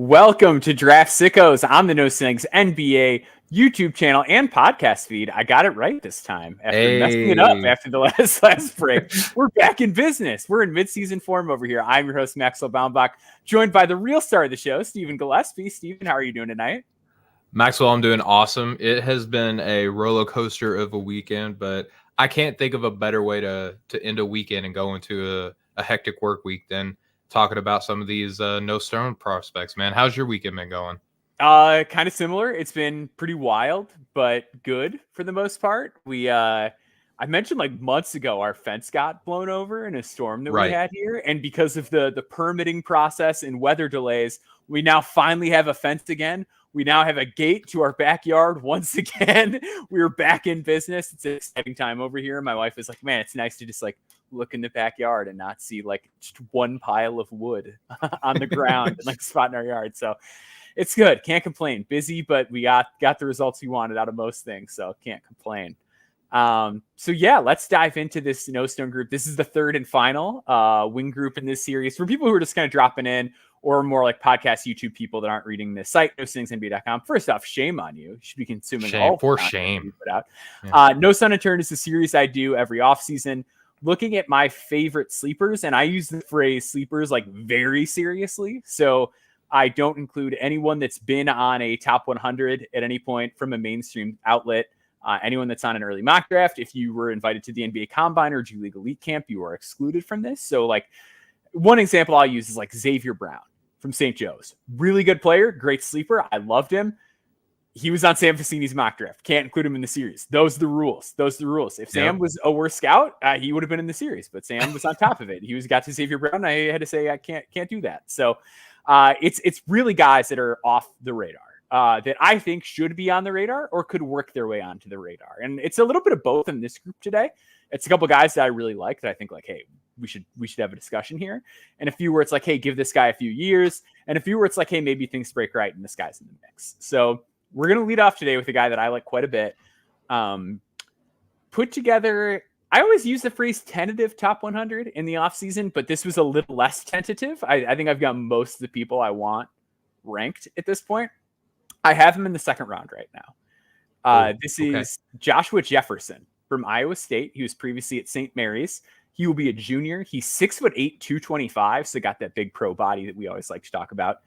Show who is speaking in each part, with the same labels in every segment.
Speaker 1: Welcome to Draft Sickos on the No Snakes NBA YouTube channel and podcast feed. I got it right this time after messing it up after the last break. We're back in business. We're in mid-season form over here. I'm your host, Maxwell Baumbach, joined by the real star of the show, Stephen Gillespie. Stephen, how are you doing tonight?
Speaker 2: Maxwell, I'm doing awesome. It has been a roller coaster of a weekend, but I can't think of a better way to end a weekend and go into a hectic work week than talking about some of these no stone prospects, man. How's your weekend been going?
Speaker 1: Kind of similar. It's been pretty wild, but good for the most part. I mentioned like months ago, our fence got blown over in a storm that we had here. And because of the permitting process and weather delays, we now finally have a fence again. We now have a gate to our backyard once again. We're back in business. It's an exciting time over here. My wife is like, man, it's nice to just like look in the backyard and not see like just one pile of wood on the ground and like spot in our yard. So it's good. Can't complain. Busy, but we got the results we wanted out of most things. So can't complain. So yeah, let's dive into this No Stone group. This is the third and final wing group in this series. For people who are just kind of dropping in, or more like podcast YouTube people that aren't reading this site, NoStonesNBA.com. First off, shame on you. You should be consuming all
Speaker 2: for shame.
Speaker 1: Put out. Yeah. No Stone Unturned is a series I do every offseason, looking at my favorite sleepers, and I use the phrase sleepers like very seriously. So I don't include anyone that's been on a top 100 at any point from a mainstream outlet. Anyone that's on an early mock draft, if you were invited to the NBA Combine or G League Elite Camp, you are excluded from this. So like one example I'll use is like Xavier Brown from St. Joe's. Really good player, great sleeper. I loved him. He was on Sam Vecini's mock draft. Can't include him in the series. Those are the rules. If Sam was a worse scout, he would have been in the series, but Sam was on top of it. He got to Xavier Brown. I had to say I can't do that. So it's really guys that are off the radar. That I think should be on the radar or could work their way onto the radar. And it's a little bit of both in this group today. It's a couple guys that I really like that I think like, hey, we should have a discussion here. And a few where it's like, hey, give this guy a few years. And a few where it's like, hey, maybe things break right and this guy's in the mix. So we're going to lead off today with a guy that I like quite a bit. Put together, I always use the phrase tentative top 100 in the offseason, but this was a little less tentative. I think I've got most of the people I want ranked at this point. I have him in the second round right now. This is Joshua Jefferson from Iowa State. He was previously at St. Mary's. He will be a junior. He's 6'8", 225. So got that big pro body that we always like to talk about.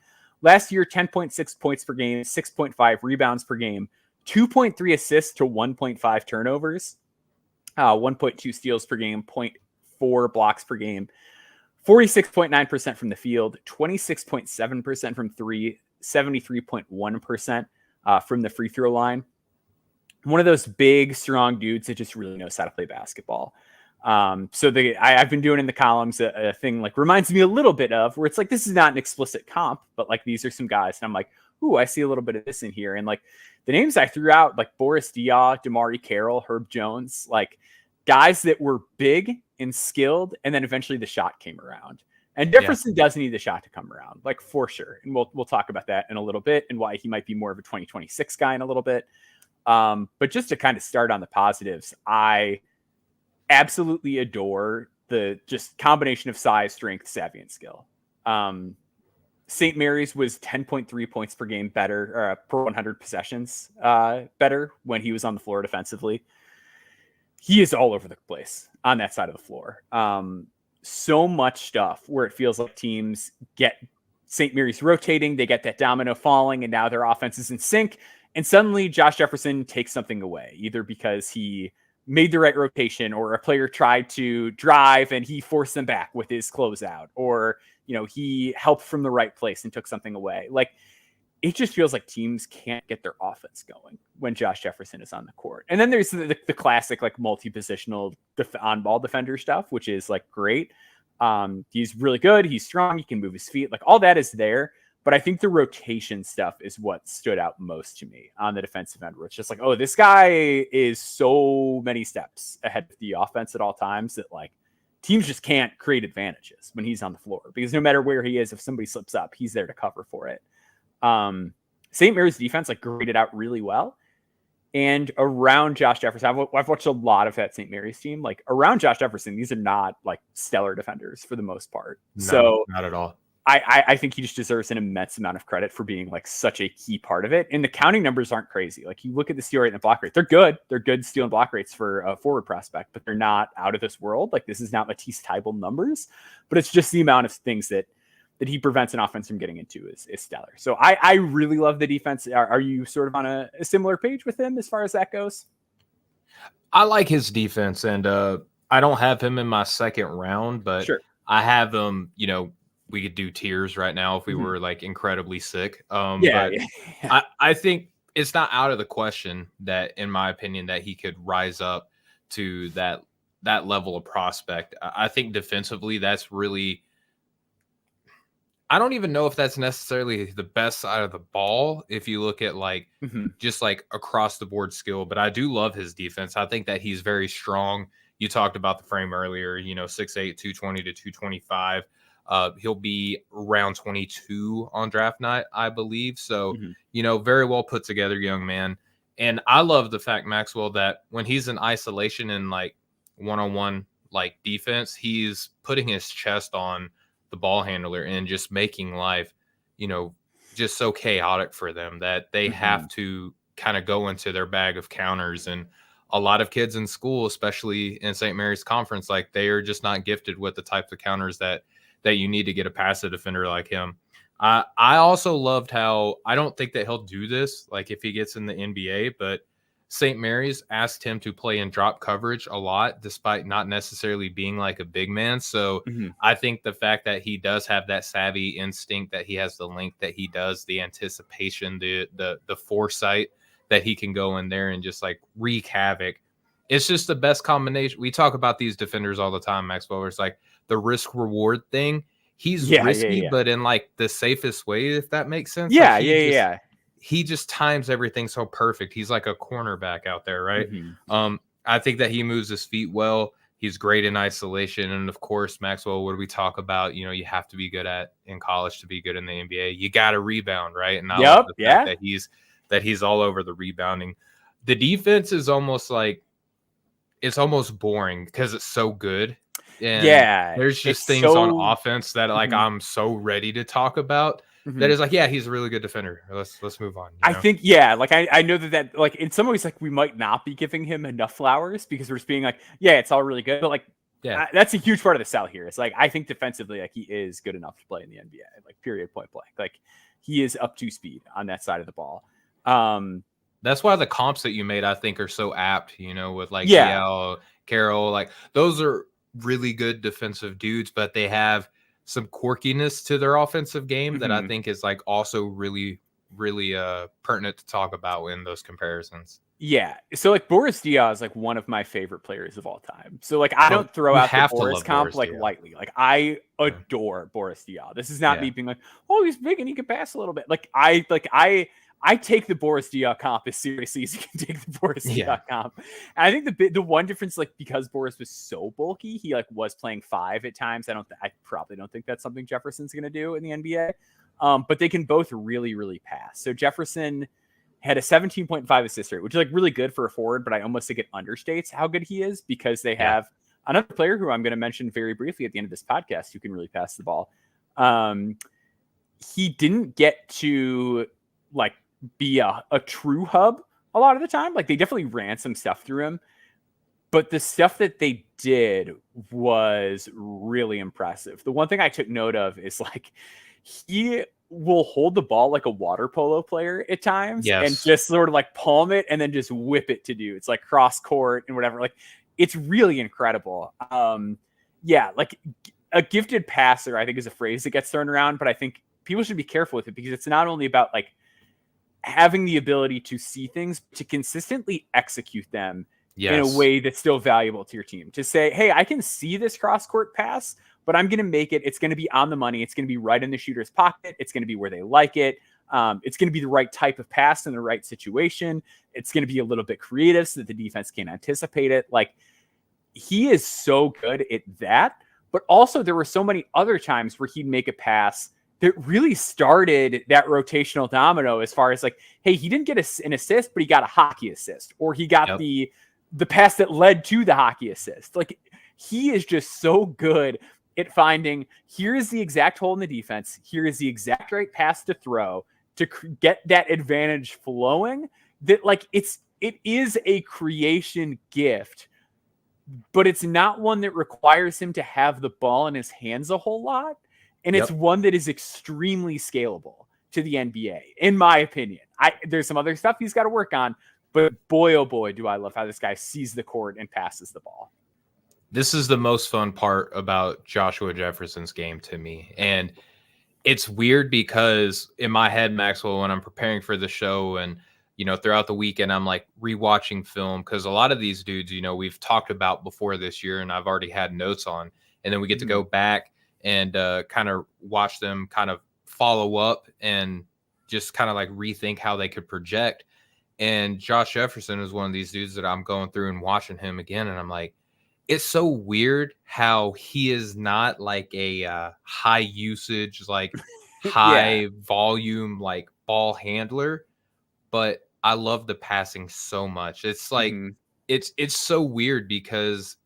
Speaker 1: Last year, 10.6 points per game, 6.5 rebounds per game, 2.3 assists to 1.5 turnovers, 1.2 steals per game, 0.4 blocks per game, 46.9% from the field, 26.7% from three, 73.1% from the free throw line. One of those big, strong dudes that just really knows how to play basketball. I've been doing in the columns a thing like reminds me a little bit of where it's like, this is not an explicit comp, but like, these are some guys. And I'm like, ooh, I see a little bit of this in here. And like the names I threw out, like Boris Diaw, Damari Carroll, Herb Jones, like guys that were big and skilled. And then eventually the shot came around. And Jefferson does need the shot to come around, like for sure. And we'll talk about that in a little bit and why he might be more of a 2026 guy in a little bit. But just to kind of start on the positives, I absolutely adore the just combination of size, strength, savvy, and skill. St. Mary's was 10.3 points per game better, per 100 possessions better when he was on the floor defensively. He is all over the place on that side of the floor. So much stuff where it feels like teams get St. Mary's rotating, they get that domino falling, and now their offense is in sync. And suddenly Josh Jefferson takes something away, either because he made the right rotation or a player tried to drive and he forced them back with his closeout, or, you know, he helped from the right place and took something away. Like, it just feels like teams can't get their offense going when Josh Jefferson is on the court. And then there's the classic, like multi-positional on-ball defender stuff, which is like great. He's really good. He's strong. He can move his feet. Like all that is there. But I think the rotation stuff is what stood out most to me on the defensive end, where it's just like, oh, this guy is so many steps ahead of the offense at all times that like teams just can't create advantages when he's on the floor, because no matter where he is, if somebody slips up, he's there to cover for it. St. Mary's defense like graded out really well. And around Josh Jefferson, I've watched a lot of that St. Mary's team. Like around Josh Jefferson, these are not like stellar defenders for the most part.
Speaker 2: No, not at all.
Speaker 1: I think he just deserves an immense amount of credit for being like such a key part of it. And the counting numbers aren't crazy. Like you look at the steal rate and the block rate, they're good. They're good steal and block rates for a forward prospect, but they're not out of this world. Like this is not Matisse Thybulle numbers, but it's just the amount of things that he prevents an offense from getting into is stellar. So I really love the defense. Are you sort of on a similar page with him as far as that goes?
Speaker 2: I like his defense, and I don't have him in my second round, but
Speaker 1: Sure.
Speaker 2: I have him, we could do tiers right now if we were like incredibly sick.
Speaker 1: Yeah.
Speaker 2: I think it's not out of the question that, in my opinion, that he could rise up to that level of prospect. I think defensively, that's really, I don't even know if that's necessarily the best side of the ball if you look at like just like across the board skill, but I do love his defense. I think that he's very strong. You talked about the frame earlier, 6'8", 220 to 225. He'll be around 22 on draft night, I believe. So, very well put together young man. And I love the fact, Maxwell, that when he's in isolation and like one-on-one like defense, he's putting his chest on the ball handler and just making life, just so chaotic for them that they have to kind of go into their bag of counters. And a lot of kids in school, especially in St. Mary's Conference, like they are just not gifted with the types of counters that you need to get a passive defender like him. I also loved how, I don't think that he'll do this, like if he gets in the NBA, but St. Mary's asked him to play in drop coverage a lot, despite not necessarily being like a big man. So I think the fact that he does have that savvy instinct, that he has the length that he does, the anticipation, the foresight that he can go in there and just like wreak havoc. It's just the best combination. We talk about these defenders all the time, Maxwell, where it's like the risk reward thing. He's risky, but in like the safest way, if that makes sense. He just times everything so perfect. He's like a cornerback out there, right? I think that he moves his feet well. He's great in isolation. And of course, Maxwell, what do we talk about? You have to be good at in college to be good in the NBA. You got to rebound, right? And I love the fact that he's all over the rebounding. The defense is almost like, it's almost boring because it's so good. And there's just things on offense that like I'm so ready to talk about. That is like, he's a really good defender. Let's move on.
Speaker 1: I think, like I know that like in some ways, like we might not be giving him enough flowers because we're just being like, it's all really good, but like, that's a huge part of the sell here. It's like I think defensively, like he is good enough to play in the NBA, like period, point blank. Like he is up to speed on that side of the ball.
Speaker 2: That's why the comps that you made, I think, are so apt. With like Carroll, like those are really good defensive dudes, but they have some quirkiness to their offensive game that I think is like also really, really pertinent to talk about in those comparisons. Yeah.
Speaker 1: So like Boris Diaw is like one of my favorite players of all time. So like I don't throw out the Boris comp like lightly. Like I adore Boris Diaw. This is not me being like, oh, he's big and he can pass a little bit. Like I take the Boris Diaw comp as seriously as you can take the Boris Diaw comp. And I think the one difference, like because Boris was so bulky, he like was playing 5 at times. I probably don't think that's something Jefferson's going to do in the NBA. But they can both really, really pass. So Jefferson had a 17.5 assist rate, which is like really good for a forward, but I almost think it understates how good he is because they have another player who I'm going to mention very briefly at the end of this podcast who can really pass the ball. He didn't get to like be a true hub a lot of the time. Like they definitely ran some stuff through him, but the stuff that they did was really impressive. The one thing I took note of is like he will hold the ball like a water polo player at times and just sort of like palm it and then just whip it to dudes like cross court and whatever. Like it's really incredible. Like a gifted passer, I think is a phrase that gets thrown around, but I think people should be careful with it because it's not only about like having the ability to see things, to consistently execute them in a way that's still valuable to your team. To say, hey, I can see this cross-court pass, but I'm going to make it. It's going to be on the money. It's going to be right in the shooter's pocket. It's going to be where they like it. It's going to be the right type of pass in the right situation. It's going to be a little bit creative so that the defense can anticipate it. Like he is so good at that. But also there were so many other times where he'd make a pass that really started that rotational domino as far as like, hey, he didn't get an assist, but he got a hockey assist, or he got the pass that led to the hockey assist. Like he is just so good at finding, here is the exact hole in the defense. Here is the exact right pass to throw to get that advantage flowing. That like it is a creation gift, but it's not one that requires him to have the ball in his hands a whole lot. And it's one that is extremely scalable to the NBA, in my opinion. There's some other stuff he's got to work on, but boy, oh boy, do I love how this guy sees the court and passes the ball.
Speaker 2: This is the most fun part about Joshua Jefferson's game to me. And it's weird because in my head, Maxwell, when I'm preparing for the show and, you know, throughout the weekend, I'm like rewatching film because a lot of these dudes, you know, we've talked about before this year and I've already had notes on. And then we get to go back and kind of watch them kind of follow up and just kind of like rethink how they could project. And Josh Jefferson is one of these dudes that I'm going through and watching him again. And I'm like, it's so weird how he is not like a high usage, like high volume, like ball handler, but I love the passing so much. It's like, it's so weird because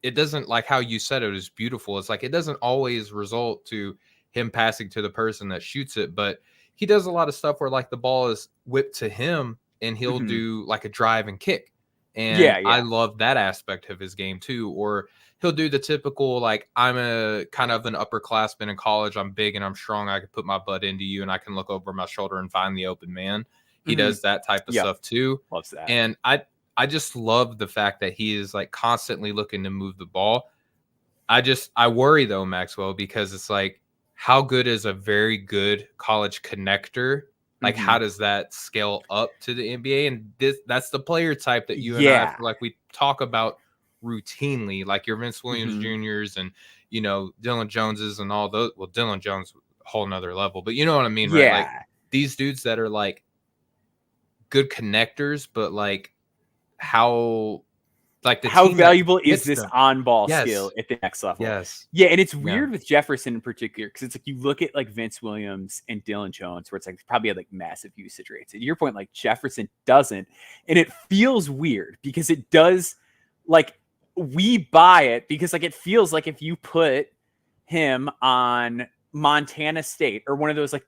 Speaker 2: it doesn't, like how you said it is beautiful. It's like, it doesn't always result to him passing to the person that shoots it, but he does a lot of stuff where like the ball is whipped to him and he'll do like a drive and kick. And I love that aspect of his game too. Or he'll do the typical, like, I'm a kind of an upperclassman in college. I'm big and I'm strong. I can put my butt into you and I can look over my shoulder and find the open man. He does that type of stuff too.
Speaker 1: Loves that.
Speaker 2: And I just love the fact that he is like constantly looking to move the ball. I worry though, Maxwell, because it's like, how good is a very good college connector? Like, how does that scale up to the NBA? And that's the player type that you and I feel like we talk about routinely, like your Vince Williams Juniors and, you know, Dylan Joneses and all those. Well, Dylan Jones, a whole nother level, but you know what I mean, right? Like these dudes that are like good connectors, but like how
Speaker 1: valuable is this on-ball skill at the next level? Yeah, and it's weird with Jefferson in particular because it's like you look at like Vince Williams and Dylan Jones where it's like probably had like massive usage rates. At your point, like Jefferson doesn't, and it feels weird because it does. Like we buy it because like it feels like if you put him on Montana State or one of those like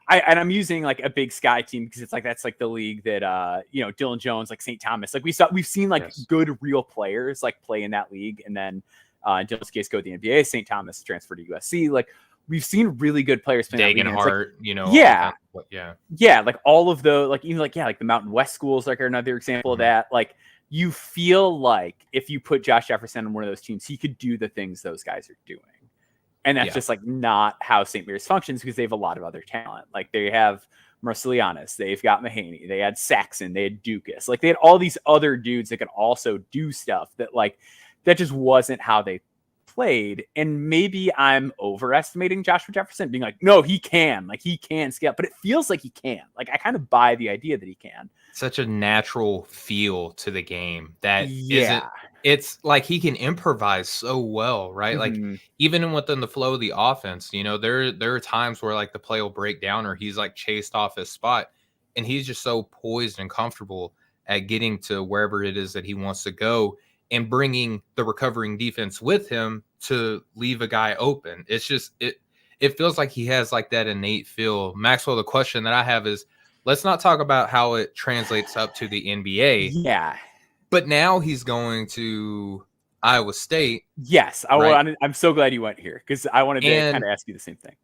Speaker 1: I'm using like a Big Sky team because it's like that's like the league that you know, Dylan Jones, like St. Thomas, like we've seen like good real players like play in that league, and then in Dylan's case go to the NBA. St. Thomas transferred to USC. Like we've seen really good players playing.
Speaker 2: Dagan Hart, like, you know,
Speaker 1: like all of the like even like like the Mountain West schools like are another example of that. Like you feel like if you put Josh Jefferson on one of those teams, he could do the things those guys are doing. And that's just like not how St. Mary's functions because they have a lot of other talent. Like they have Marcelianis, they've got Mahaney, they had Saxon, they had Dukas. Like they had all these other dudes that could also do stuff that like that just wasn't how they played. And maybe I'm overestimating Joshua Jefferson, being like, no, he can scale, but it feels like he can. Like I kind of buy the idea that he can.
Speaker 2: Such a natural feel to the game that isn't. It's like he can improvise so well, right? Like even within the flow of the offense, you know, there are times where like the play will break down or he's like chased off his spot and he's just so poised and comfortable at getting to wherever it is that he wants to go and bringing the recovering defense with him to leave a guy open. It's just, it feels like he has like that innate feel. Maxwell, the question that I have is, let's not talk about how it translates up to the NBA.
Speaker 1: Yeah.
Speaker 2: But now he's going to Iowa State.
Speaker 1: Yes. I'm so glad you went here because I wanted to kind of ask you the same thing.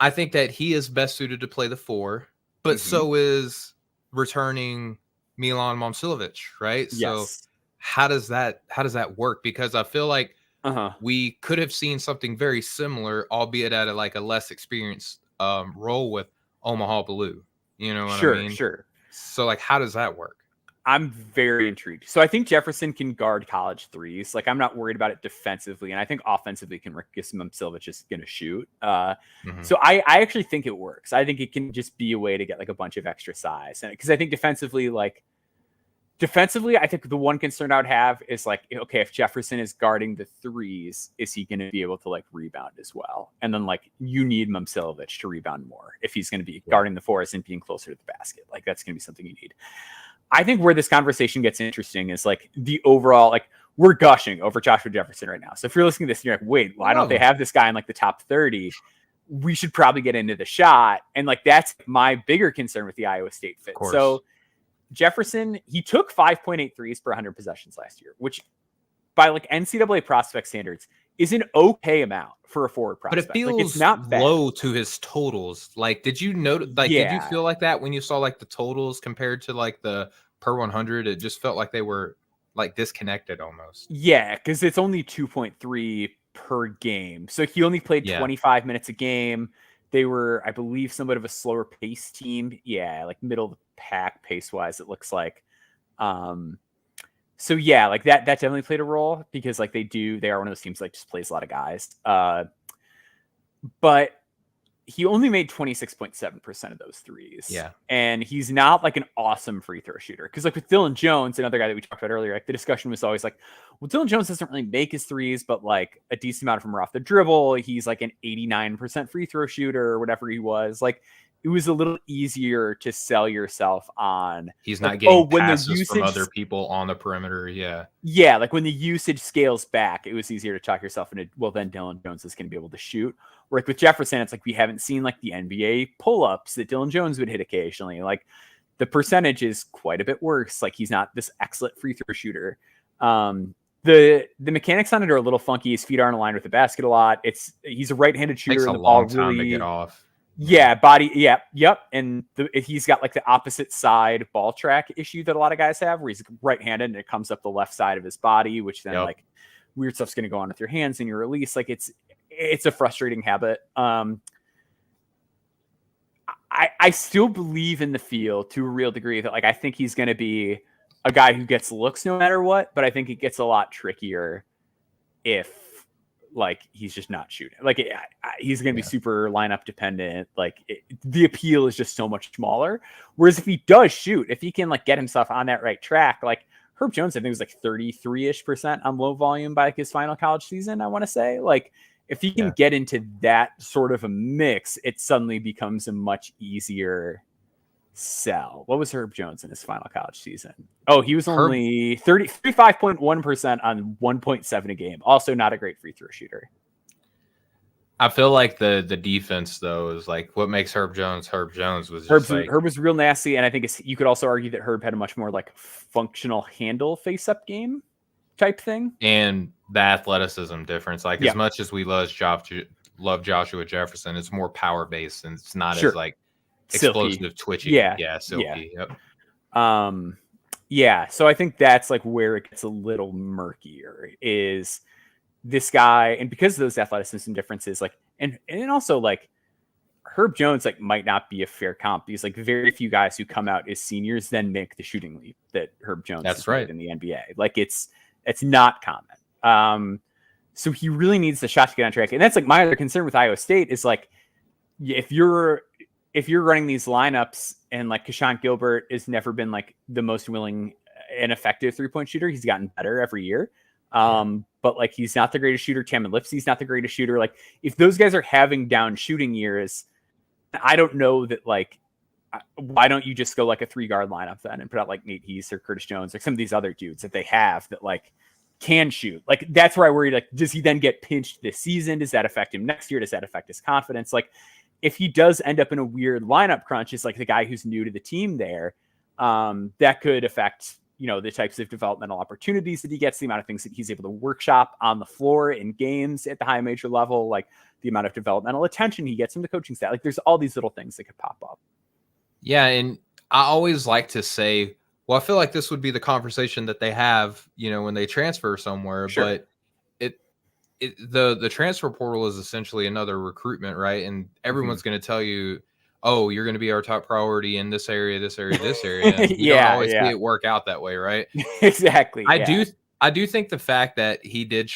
Speaker 2: I think that he is best suited to play the 4, but so is returning Milan Momcilovic, right?
Speaker 1: Yes.
Speaker 2: So how does that work? Because I feel like we could have seen something very similar, albeit at a less experienced role with Omaha Blue. You know what I mean? Sure. So like, how does that work?
Speaker 1: I'm very intrigued. So I think Jefferson can guard college threes. Like I'm not worried about it defensively. And I think offensively Marcus Momcilovic is going to shoot. So I actually think it works. I think it can just be a way to get like a bunch of extra size. And because I think defensively, I think the one concern I would have is like, okay, if Jefferson is guarding the threes, is he going to be able to like rebound as well? And then like you need Momcilovic to rebound more if he's going to be guarding the 4s and being closer to the basket. Like that's going to be something you need. I think where this conversation gets interesting is like the overall, like we're gushing over Joshua Jefferson right now. So if you're listening to this and you're like, wait, why don't they have this guy in like the top 30? We should probably get into the shot. And like, that's my bigger concern with the Iowa State fit. So Jefferson, he took 5.8 threes per 100 possessions last year, which by like NCAA prospect standards is an okay amount for a forward prospect.
Speaker 2: But it feels
Speaker 1: like, it's not
Speaker 2: low to his totals. Like, did you notice? Like, did you feel like that when you saw like the totals compared to like the per 100? It just felt like they were like disconnected almost.
Speaker 1: Yeah, because it's only 2.3 per game. So he only played 25 minutes a game. They were, I believe, somewhat of a slower pace team. Yeah, like middle of the pack pace wise, it looks like. So yeah, like that definitely played a role because like they are one of those teams that like just plays a lot of guys. But he only made 26.7% of those threes.
Speaker 2: Yeah.
Speaker 1: And he's not like an awesome free throw shooter. Because like with Dylan Jones, another guy that we talked about earlier, like the discussion was always like, well, Dylan Jones doesn't really make his threes, but like a decent amount of them are off the dribble. He's like an 89% free throw shooter or whatever he was. Like it was a little easier to sell yourself on.
Speaker 2: He's not getting passes from other people on the perimeter. Yeah.
Speaker 1: Yeah. Like when the usage scales back, it was easier to talk yourself into, well, then Dylan Jones is going to be able to shoot. Where like with Jefferson, it's like we haven't seen like the NBA pull-ups that Dylan Jones would hit occasionally. Like the percentage is quite a bit worse. Like he's not this excellent free throw shooter. The mechanics on it are a little funky. His feet aren't aligned with the basket a lot. He's a right-handed shooter.
Speaker 2: Takes a long time to get off.
Speaker 1: Yeah, body. Yeah, yep. And he's got like the opposite side ball track issue that a lot of guys have, where he's right-handed and it comes up the left side of his body, which then like weird stuff's going to go on with your hands and your release. Like it's a frustrating habit. I still believe in the field to a real degree that like I think he's going to be a guy who gets looks no matter what, but I think it gets a lot trickier if like he's just not shooting. Like he's going to be super lineup dependent. Like the appeal is just so much smaller. Whereas if he does shoot, if he can like get himself on that right track, like Herb Jones, I think was like 33% on low volume by like his final college season. I want to say like if he can get into that sort of a mix, it suddenly becomes a much easier sell. What was Herb Jones in his final college season? Oh, he was only 35.1% on 1.7 a game. Also not a great free throw shooter.
Speaker 2: I feel like the defense though is like what makes Herb Jones was
Speaker 1: Herb was real nasty, and I think you could also argue that Herb had a much more like functional handle face up game type thing.
Speaker 2: And the athleticism difference. Like as much as we love Joshua Jefferson, it's more power based and it's not as like explosive, silky. Twitchy. Silky.
Speaker 1: Yep. So I think that's like where it gets a little murkier is this guy, and because of those athleticism differences, like and also like Herb Jones like might not be a fair comp because like very few guys who come out as seniors then make the shooting leap that Herb Jones has made in the NBA. Like it's not common. So he really needs the shot to get on track. And that's like my other concern with Iowa State is like if you're running these lineups and like Keshawn Gilbert has never been like the most willing and effective 3-point shooter. He's gotten better every year. But like, he's not the greatest shooter. Tamin Lipsey's not the greatest shooter. Like if those guys are having down shooting years, I don't know that like, why don't you just go like a 3-guard lineup then and put out like Nate Heese or Curtis Jones or some of these other dudes that they have that like can shoot. Like that's where I worry, like, does he then get pinched this season? Does that affect him next year? Does that affect his confidence? Like, if he does end up in a weird lineup crunch, it's like the guy who's new to the team there, that could affect, the types of developmental opportunities that he gets, the amount of things that he's able to workshop on the floor in games at the high major level, like the amount of developmental attention he gets from the coaching staff. Like there's all these little things that could pop up. Yeah.
Speaker 2: And I always like to say, well, I feel like this would be the conversation that they have, when they transfer somewhere, but the transfer portal is essentially another recruitment, right? And everyone's going to tell you, oh, you're going to be our top priority in this area, this area, this area. And you don't always see it work out that way, right?
Speaker 1: Exactly.
Speaker 2: I do think the fact that he did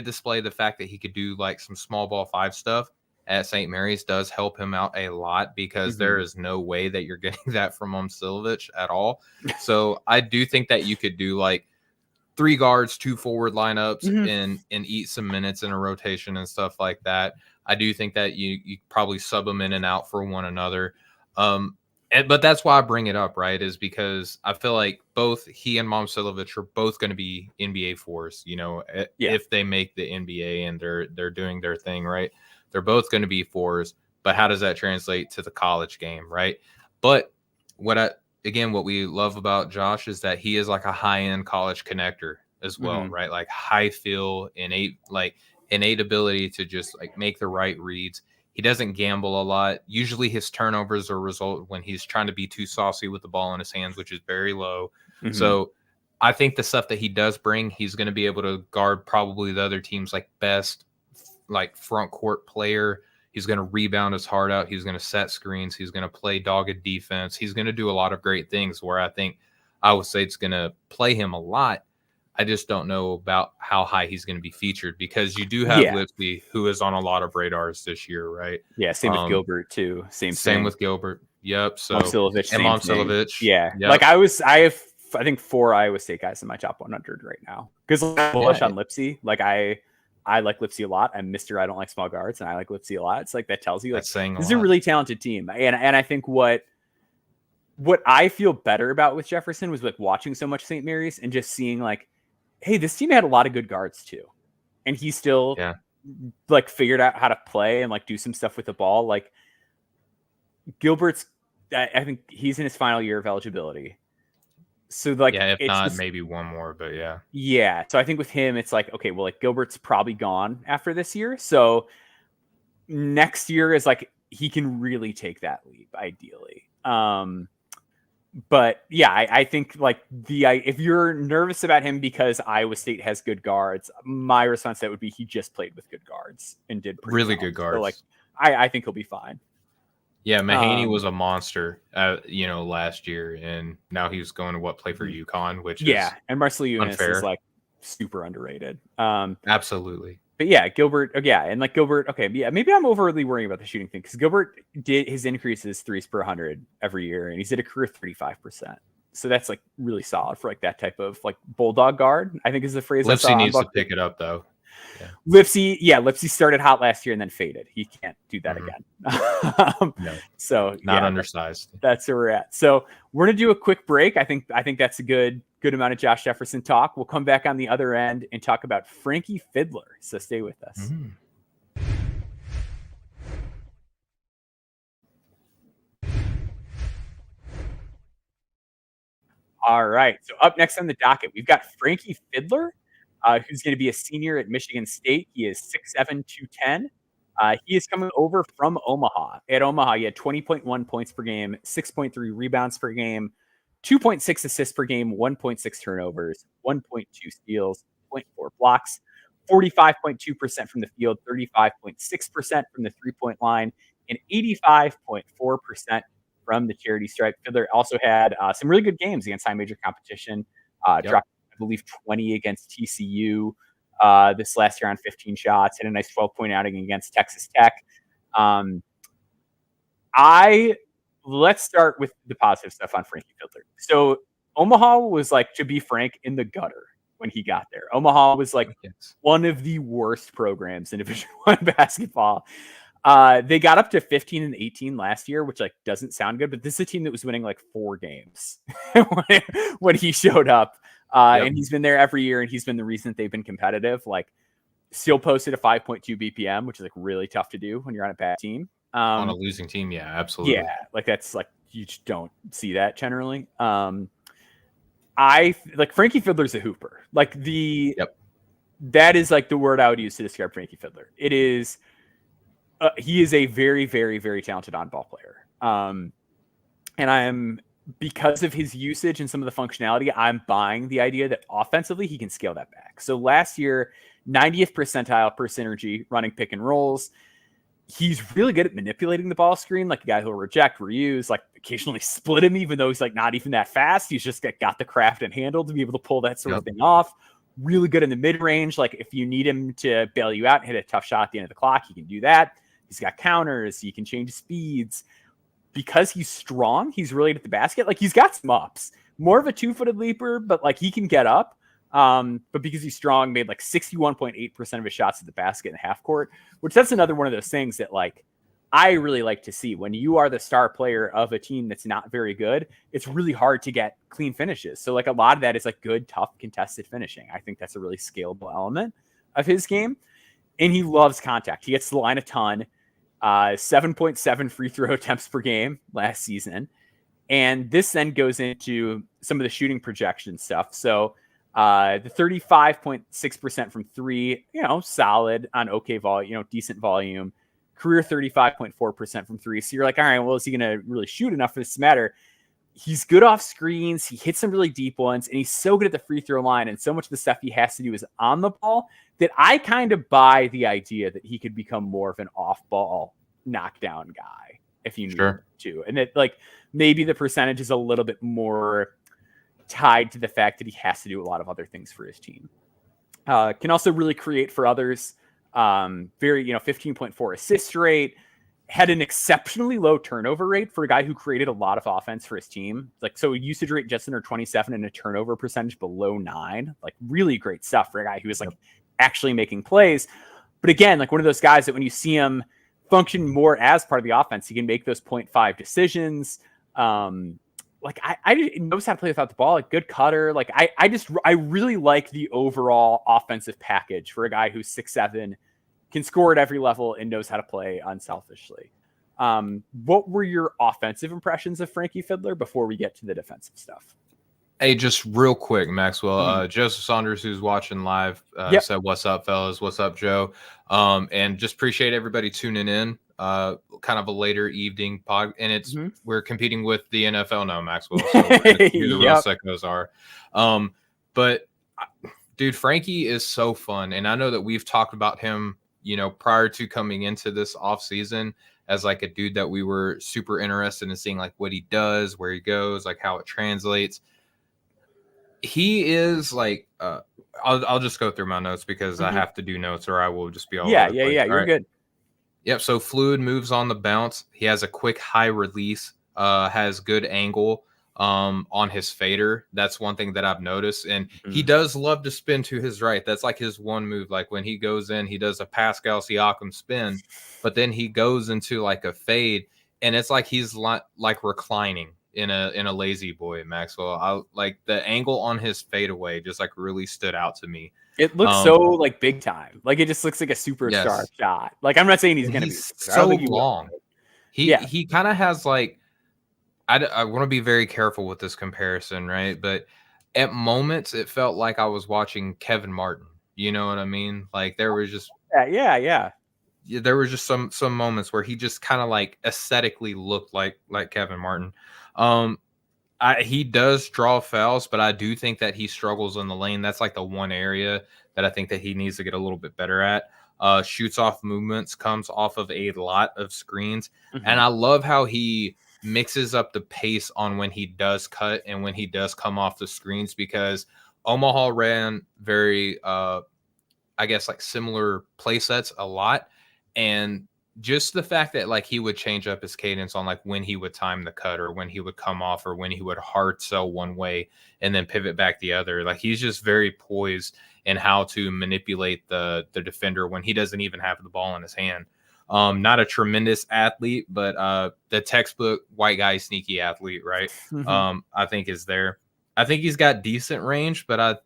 Speaker 2: display the fact that he could do like some small ball 5 stuff at St. Mary's does help him out a lot because there is no way that you're getting that from Momcilovic at all. So I do think that you could do like 3 guards, 2 forward lineups and eat some minutes in a rotation and stuff like that. I do think that you probably sub them in and out for one another. But that's why I bring it up, right? Is because I feel like both he and Momcilovic are both going to be NBA fours. If they make the NBA and they're doing their thing, right? They're both going to be fours. But how does that translate to the college game, right? But what we love about Josh is that he is like a high end college connector as well, right? Like high feel, innate ability to just like make the right reads. He doesn't gamble a lot. Usually his turnovers are a result when he's trying to be too saucy with the ball in his hands, which is very low. So I think the stuff that he does bring, he's going to be able to guard probably the other team's like best like front court player. He's going to rebound his heart out. He's going to set screens. He's going to play dogged defense. He's going to do a lot of great things where I think Iowa State's going to play him a lot. I just don't know about how high he's going to be featured because you do have Lipsey, who is on a lot of radars this year, right?
Speaker 1: Yeah, same with Gilbert too. Same
Speaker 2: with Gilbert. Yep. So
Speaker 1: Momcilovic. Yeah. Yep. Like I have I think 4 Iowa State guys in my top 100 right now because I'm bullish on Lipsey. Like I like Lipsey a lot. I'm Mr. I don't like small guards, and I like Lipsey a lot. It's like that tells you like this is a really talented team. And I think what I feel better about with Jefferson was like watching so much St. Mary's and just seeing like, hey, this team had a lot of good guards too. And he still like figured out how to play and like do some stuff with the ball. Like Gilbert's, I think he's in his final year of eligibility. So like,
Speaker 2: if not, maybe one more, but yeah.
Speaker 1: Yeah. So I think with him, it's like, okay, well, like Gilbert's probably gone after this year. So next year is like, he can really take that leap ideally. But yeah, I think like if you're nervous about him because Iowa State has good guards, my response to that would be he just played with good guards and did pretty
Speaker 2: really
Speaker 1: well.
Speaker 2: Good guards.
Speaker 1: So like I think he'll be fine.
Speaker 2: Yeah, Mahaney was a monster, last year, and now he's going to play for UConn, which is
Speaker 1: and Marceliunas is like super underrated.
Speaker 2: Absolutely.
Speaker 1: But yeah, Gilbert, and like Gilbert, maybe I'm overly worrying about the shooting thing because Gilbert did his increases threes per 100 every year, and he's at a career 35%. So that's like really solid for like that type of like bulldog guard, I think is the phrase.
Speaker 2: Lipsey needs to pick it up though.
Speaker 1: Lipsey started hot last year and then faded. He can't do that again.
Speaker 2: No,
Speaker 1: so
Speaker 2: not undersized.
Speaker 1: That's where we're at. So we're gonna do a quick break. I think that's a good amount of Josh Jefferson talk. We'll come back on the other end and talk about Frankie Fidler. So stay with us. All right. So up next on the docket, we've got Frankie Fidler, who's going to be a senior at Michigan State. He is 6'7", 210. He is coming over from Omaha. At Omaha, he had 20.1 points per game, 6.3 rebounds per game, 2.6 assists per game, 1.6 turnovers, 1.2 steals, 0.4 blocks, 45.2% from the field, 35.6% from the three-point line, and 85.4% from the charity stripe. Fidler also had some really good games against high major competition. Dropped, I believe, 20 against TCU this last year on 15 shots. Had a nice 12-point outing against Texas Tech. Let's start with the positive stuff on Frankie Fidler. So Omaha was like, to be frank, in the gutter when he got there. Omaha was like one of the worst programs in Division I basketball. They got up to 15-18 last year, which like doesn't sound good, but this is a team that was winning like 4 games when he showed up. And he's been there every year, and he's been the reason that they've been competitive. Like, still posted a 5.2 BPM, which is like really tough to do when you're on a bad team.
Speaker 2: On a losing team, yeah, absolutely.
Speaker 1: Yeah, like that's like you just don't see that generally. I like Frankie Fidler's a hooper. Like that is like the word I would use to describe Frankie Fidler. It is. He is a very, very, very talented on-ball player. And because of his usage and some of the functionality, I'm buying the idea that offensively he can scale that back. So last year, 90th percentile per synergy running pick and rolls. He's really good at manipulating the ball screen, like a guy who'll reject, reuse, like occasionally split him, even though he's like not even that fast. He's just got the craft and handle to be able to pull that sort of thing off. Really good in the mid-range. Like if you need him to bail you out and hit a tough shot at the end of the clock, he can do that. He's got counters. He can change speeds. Because he's strong, he's really good at the basket. Like he's got some ups. More of a 2-footed leaper, but like he can get up. But because he's strong, made like 61.8% of his shots at the basket in half court, which that's another one of those things that like I really like to see. When you are the star player of a team that's not very good, it's really hard to get clean finishes. So like a lot of that is like good, tough, contested finishing. I think that's a really scalable element of his game. And he loves contact. He gets to the line a ton. 7.7 free throw attempts per game last season. And this then goes into some of the shooting projection stuff. So the 35.6% from three, solid on okay volume, decent volume. Career 35.4% from three. So you're like, all right, well, is he going to really shoot enough for this to matter? He's good off screens. He hits some really deep ones, and he's so good at the free throw line. And so much of the stuff he has to do is on the ball that I kind of buy the idea that he could become more of an off ball knockdown guy if you need to. And that like maybe the percentage is a little bit more tied to the fact that he has to do a lot of other things for his team. Can also really create for others. Very, 15.4 assist rate, had an exceptionally low turnover rate for a guy who created a lot of offense for his team. Like, so usage rate just under 27 and a turnover percentage below 9, like really great stuff for a guy who is like actually making plays. But again, like one of those guys that when you see him function more as part of the offense, he can make those 0.5 decisions. Like I knows how to play without the ball, like good cutter. Like I really like the overall offensive package for a guy who's 6'7", can score at every level and knows how to play unselfishly. What were your offensive impressions of Frankie Fidler before we get to the defensive stuff?
Speaker 2: Hey, just real quick, Maxwell. Joseph Saunders, who's watching live, said, "What's up, fellas? What's up, Joe?" And just appreciate everybody tuning in. Kind of a later evening pod, and we're competing with the NFL now, Maxwell. So we're gonna see who the real sickos are. But dude, Frankie is so fun, and I know that we've talked about him, prior to coming into this offseason as like a dude that we were super interested in seeing, like what he does, where he goes, like how it translates. He is like, I'll just go through my notes because I have to do notes or I will just be all over the place.
Speaker 1: You're right. Good.
Speaker 2: Yep. So fluid moves on the bounce. He has a quick high release, has good angle on his fader. That's one thing that I've noticed. And he does love to spin to his right. That's like his one move. Like when he goes in, he does a Pascal Siakam spin, but then he goes into like a fade and it's like he's like reclining in a lazy boy, Maxwell. I like the angle on his fadeaway just like really stood out to me.
Speaker 1: It looks so like big time. Like it just looks like a superstar shot. Like I'm not saying he's going to be
Speaker 2: so long. He kind of has like, I want to be very careful with this comparison, right? But at moments it felt like I was watching Kevin Martin. You know what I mean? Like there was just there was just some moments where he just kind of like aesthetically looked like Kevin Martin. He does draw fouls, but I do think that he struggles in the lane. That's like the one area that I think that he needs to get a little bit better at. Shoots off movements, comes off of a lot of screens. And I love how he mixes up the pace on when he does cut and when he does come off the screens, because Omaha ran very, I guess, like similar play sets a lot. And just the fact that like he would change up his cadence on like when he would time the cut or when he would come off or when he would hard sell one way and then pivot back the other. Like he's just very poised in how to manipulate the defender when he doesn't even have the ball in his hand. Not a tremendous athlete, but the textbook white guy sneaky athlete, right? I think is there. I think he's got decent range, but I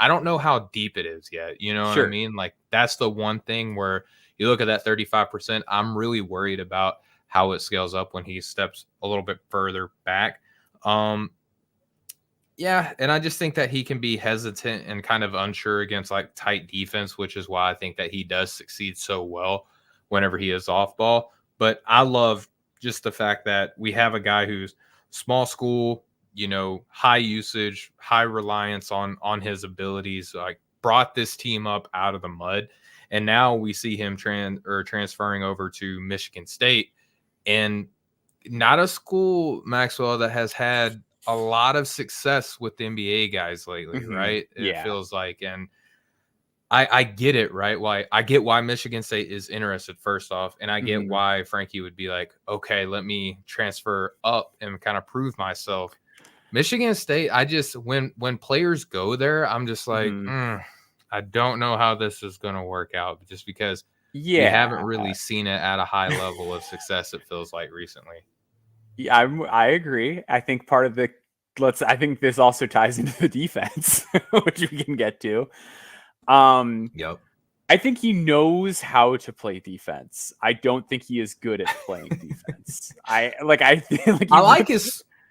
Speaker 2: don't know how deep it is yet. You know what I mean? Like that's the one thing where you look at that 35%, I'm really worried about how it scales up when he steps a little bit further back. And I just think that he can be hesitant and kind of unsure against like tight defense, which is why I think that he does succeed so well whenever he is off ball. But I love just the fact that we have a guy who's small school, high usage, high reliance on his abilities, like brought this team up out of the mud. And now we see him transferring over to Michigan State, and not a school, Maxwell, that has had a lot of success with the NBA guys lately, right? It feels like, and I get it, right? I get why Michigan State is interested first off, and I get why Frankie would be like, okay, let me transfer up and kind of prove myself. Michigan State, when players go there, I'm just like, I don't know how this is going to work out, just because We haven't
Speaker 1: Yeah.
Speaker 2: really seen it at a high level of success, it feels like, recently.
Speaker 1: Yeah, I agree. I think part of the I think this also ties into the defense, which we can get to.
Speaker 2: Yep.
Speaker 1: I think he knows how to play defense. I don't think he is good at playing defense. I feel like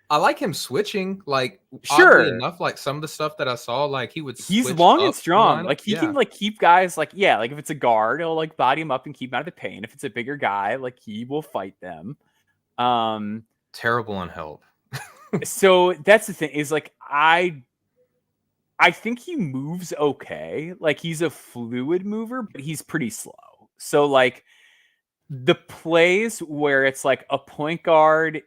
Speaker 2: I like him switching, like, oddly
Speaker 1: sure.
Speaker 2: enough, like some of the stuff that I saw, like he would
Speaker 1: He's
Speaker 2: switch
Speaker 1: long and
Speaker 2: up the
Speaker 1: strong.
Speaker 2: lineup.
Speaker 1: Like he can like keep guys like like if it's a guard, he'll like body him up and keep him out of the paint. If it's a bigger guy, like he will fight them.
Speaker 2: Terrible in help.
Speaker 1: So that's the thing is like I think he moves okay. Like he's a fluid mover, but he's pretty slow. So like the plays where it's like a point guard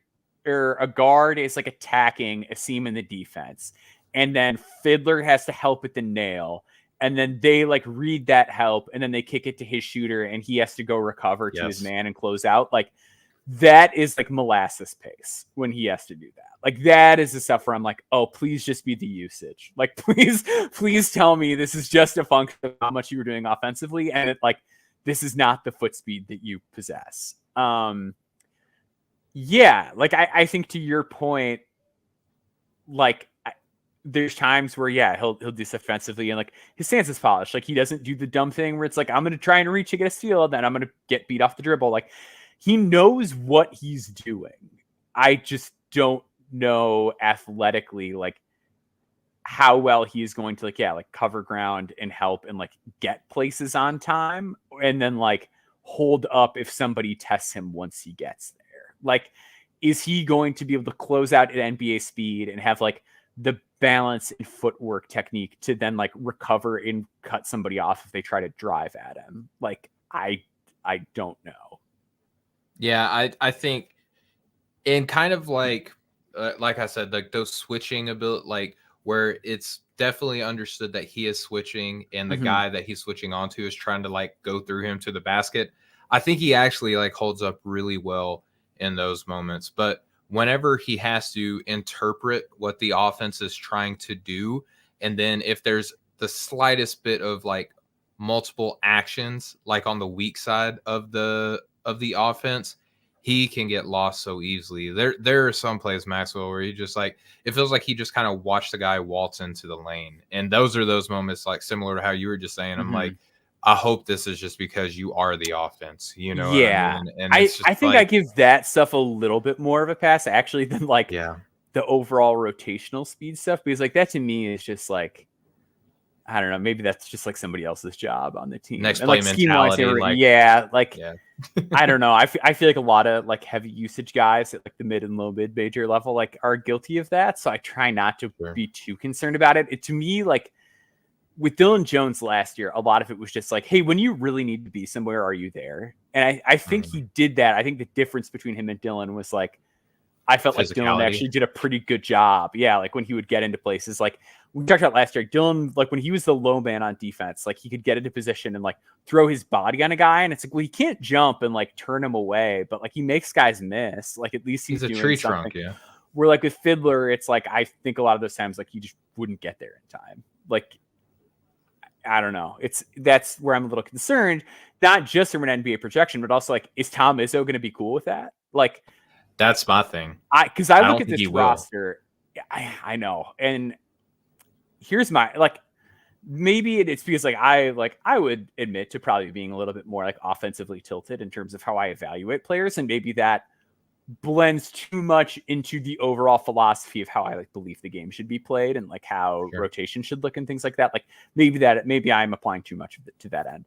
Speaker 1: or a guard is like attacking a seam in the defense, and then Fidler has to help with the nail, and then they like read that help, and then they kick it to his shooter, and he has to go recover to his man and close out. Like that is like molasses pace when he has to do that. Like that is the stuff where I'm like, oh, please just be the usage. Like please tell me this is just a function of how much you were doing offensively, and it like this is not the foot speed that you possess. Yeah, like I think to your point, like there's times where he'll do this offensively and like his stance is polished. Like he doesn't do the dumb thing where it's like I'm gonna try and reach and get a steal, then I'm gonna get beat off the dribble. Like he knows what he's doing. I just don't know athletically like how well he is going to like cover ground and help and like get places on time and then like hold up if somebody tests him once he gets there. Like, is he going to be able to close out at NBA speed and have like the balance and footwork technique to then like recover and cut somebody off if they try to drive at him? Like, I don't know.
Speaker 2: Yeah, I think in kind of like I said, like those switching ability, like where it's definitely understood that he is switching and the guy that he's switching onto is trying to like go through him to the basket. I think he actually like holds up really well in those moments. But whenever he has to interpret what the offense is trying to do, and then if there's the slightest bit of like multiple actions, like on the weak side of the offense, he can get lost so easily. There are some plays, Maxwell, where he just like it feels like he just kind of watched the guy waltz into the lane, and those are those moments like similar to how you were just saying. I'm like, I hope this is just because you are the offense, you know?
Speaker 1: Yeah,
Speaker 2: what I mean? And
Speaker 1: I
Speaker 2: it's just
Speaker 1: think I give that stuff a little bit more of a pass actually than like the overall rotational speed stuff, because like that to me is just like I don't know, maybe that's just like somebody else's job on the team.
Speaker 2: Next
Speaker 1: and
Speaker 2: play
Speaker 1: like
Speaker 2: mentality,
Speaker 1: I don't know. I feel like a lot of like heavy usage guys at like the mid and low mid major level like are guilty of that. So I try not to be too concerned about it. To me, like with Dylan Jones last year, a lot of it was just like, hey, when you really need to be somewhere, are you there? And I think he did that. I think the difference between him and Dylan was like, I felt like Dylan actually did a pretty good job. Yeah, like when he would get into places, like we talked about last year, Dylan, like when he was the low man on defense, like he could get into position and like throw his body on a guy, and it's like, well, he can't jump and like turn him away, but like he makes guys miss. Like at least he's
Speaker 2: a
Speaker 1: doing
Speaker 2: tree
Speaker 1: something.
Speaker 2: trunk, yeah.
Speaker 1: Where like with Fidler, it's like I think a lot of those times like he just wouldn't get there in time. Like I don't know. That's where I'm a little concerned, not just from an NBA projection, but also like, is Tom Izzo going to be cool with that? Like,
Speaker 2: that's my thing.
Speaker 1: Because I look at this roster, I know, and here's my like, maybe it's because like I would admit to probably being a little bit more like offensively tilted in terms of how I evaluate players, and maybe that blends too much into the overall philosophy of how I like believe the game should be played and like how rotation should look and things like that. Like maybe I'm applying too much to that end.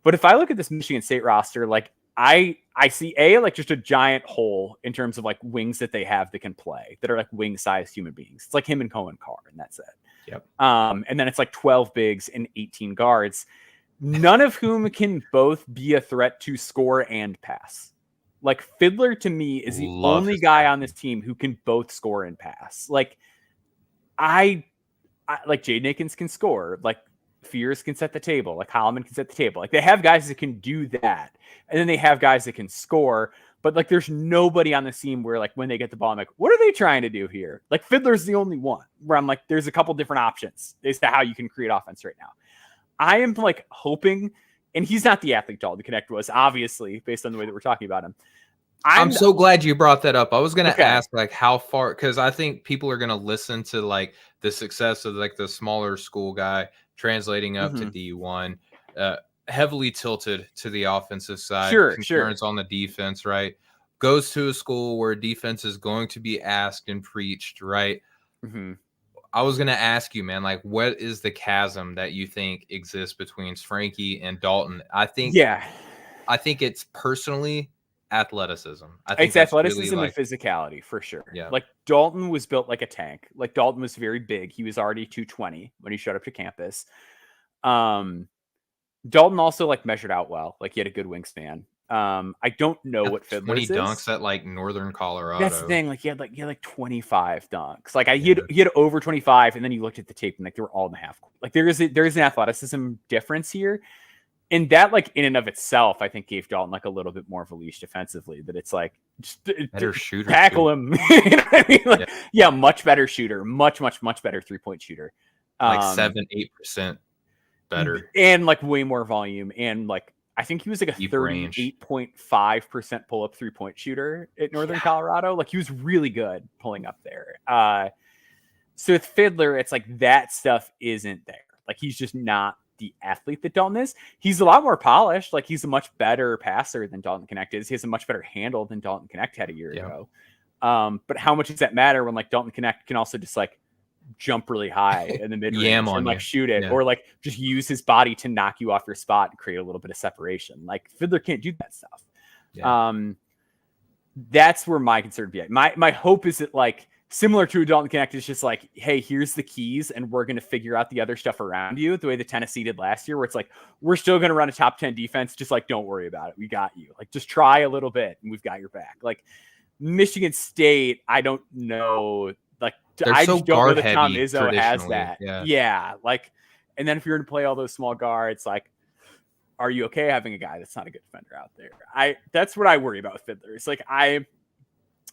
Speaker 1: But if I look at this Michigan State roster, like I see like just a giant hole in terms of like wings that they have that can play, that are like wing sized human beings. It's like him and Cohen Carr, and that's it.
Speaker 2: Yep.
Speaker 1: And then it's like 12 bigs and 18 guards, none of whom can both be a threat to score and pass. Like Fidler to me is the only guy on this team who can both score and pass. Like I like Jaden Akins can score, like Fears can set the table, like Holloman can set the table. Like they have guys that can do that. And then they have guys that can score, but like there's nobody on the team where like when they get the ball, I'm like, what are they trying to do here? Like Fidler's the only one where I'm like, there's a couple different options as to how you can create offense right now. I am like hoping and he's not the athlete Dalton Connect was, obviously, based on the way that we're talking about him.
Speaker 2: I'm so glad you brought that up. I was going to
Speaker 1: Okay.
Speaker 2: ask like how far, because I think people are going to listen to like the success of like the smaller school guy translating up to D1, heavily tilted to the offensive side, concerns on the defense, right? Goes to a school where defense is going to be asked and preached, right? I was going to ask you, man, like what is the chasm that you think exists between Frankie and Dalton? I think it's personally athleticism. I think
Speaker 1: it's athleticism really and physicality for sure.
Speaker 2: Yeah.
Speaker 1: Like Dalton was built like a tank. Like Dalton was very big. He was already 220 when he showed up to campus. Dalton also like measured out well. Like he had a good wingspan. I don't know what Fidler's
Speaker 2: 20 dunks at like Northern Colorado.
Speaker 1: That's the thing. Like he had like 25 dunks. Like he had over 25, and then you looked at the tape and like they were all in the half. Like there is an athleticism difference here. And that, like, in and of itself, I think gave Dalton like a little bit more of a leash defensively. That it's like just
Speaker 2: better shooter,
Speaker 1: tackle him. You know what I mean? Like, yeah, much better shooter, much better 3-point shooter.
Speaker 2: Like 7-8% better,
Speaker 1: and like way more volume. And like I think he was like a 38.5% pull up 3-point shooter at Northern Colorado. Like he was really good pulling up there. So with Fidler, it's like that stuff isn't there. Like he's just not the athlete that Dalton is. He's a lot more polished. Like he's a much better passer than Dalton Connect is. He has a much better handle than Dalton Connect had a year ago. But how much does that matter when like Dalton Connect can also just like jump really high in the mid range and like shoot it, or like just use his body to knock you off your spot and create a little bit of separation. Like Fidler can't do that stuff. That's where my concern would be at. My hope is that like similar to a Dalton Connect is just like, hey, here's the keys and we're going to figure out the other stuff around you the way the Tennessee did last year, where it's like, we're still going to run a top 10 defense. Just like, don't worry about it. We got you. Like, just try a little bit and we've got your back. Like Michigan State, I don't know. Like, I just don't know that Tom Izzo has that. Yeah. Like, and then if you're going to play all those small guards, like, are you okay having a guy that's not a good defender out there? That's what I worry about with Fidler. It's like,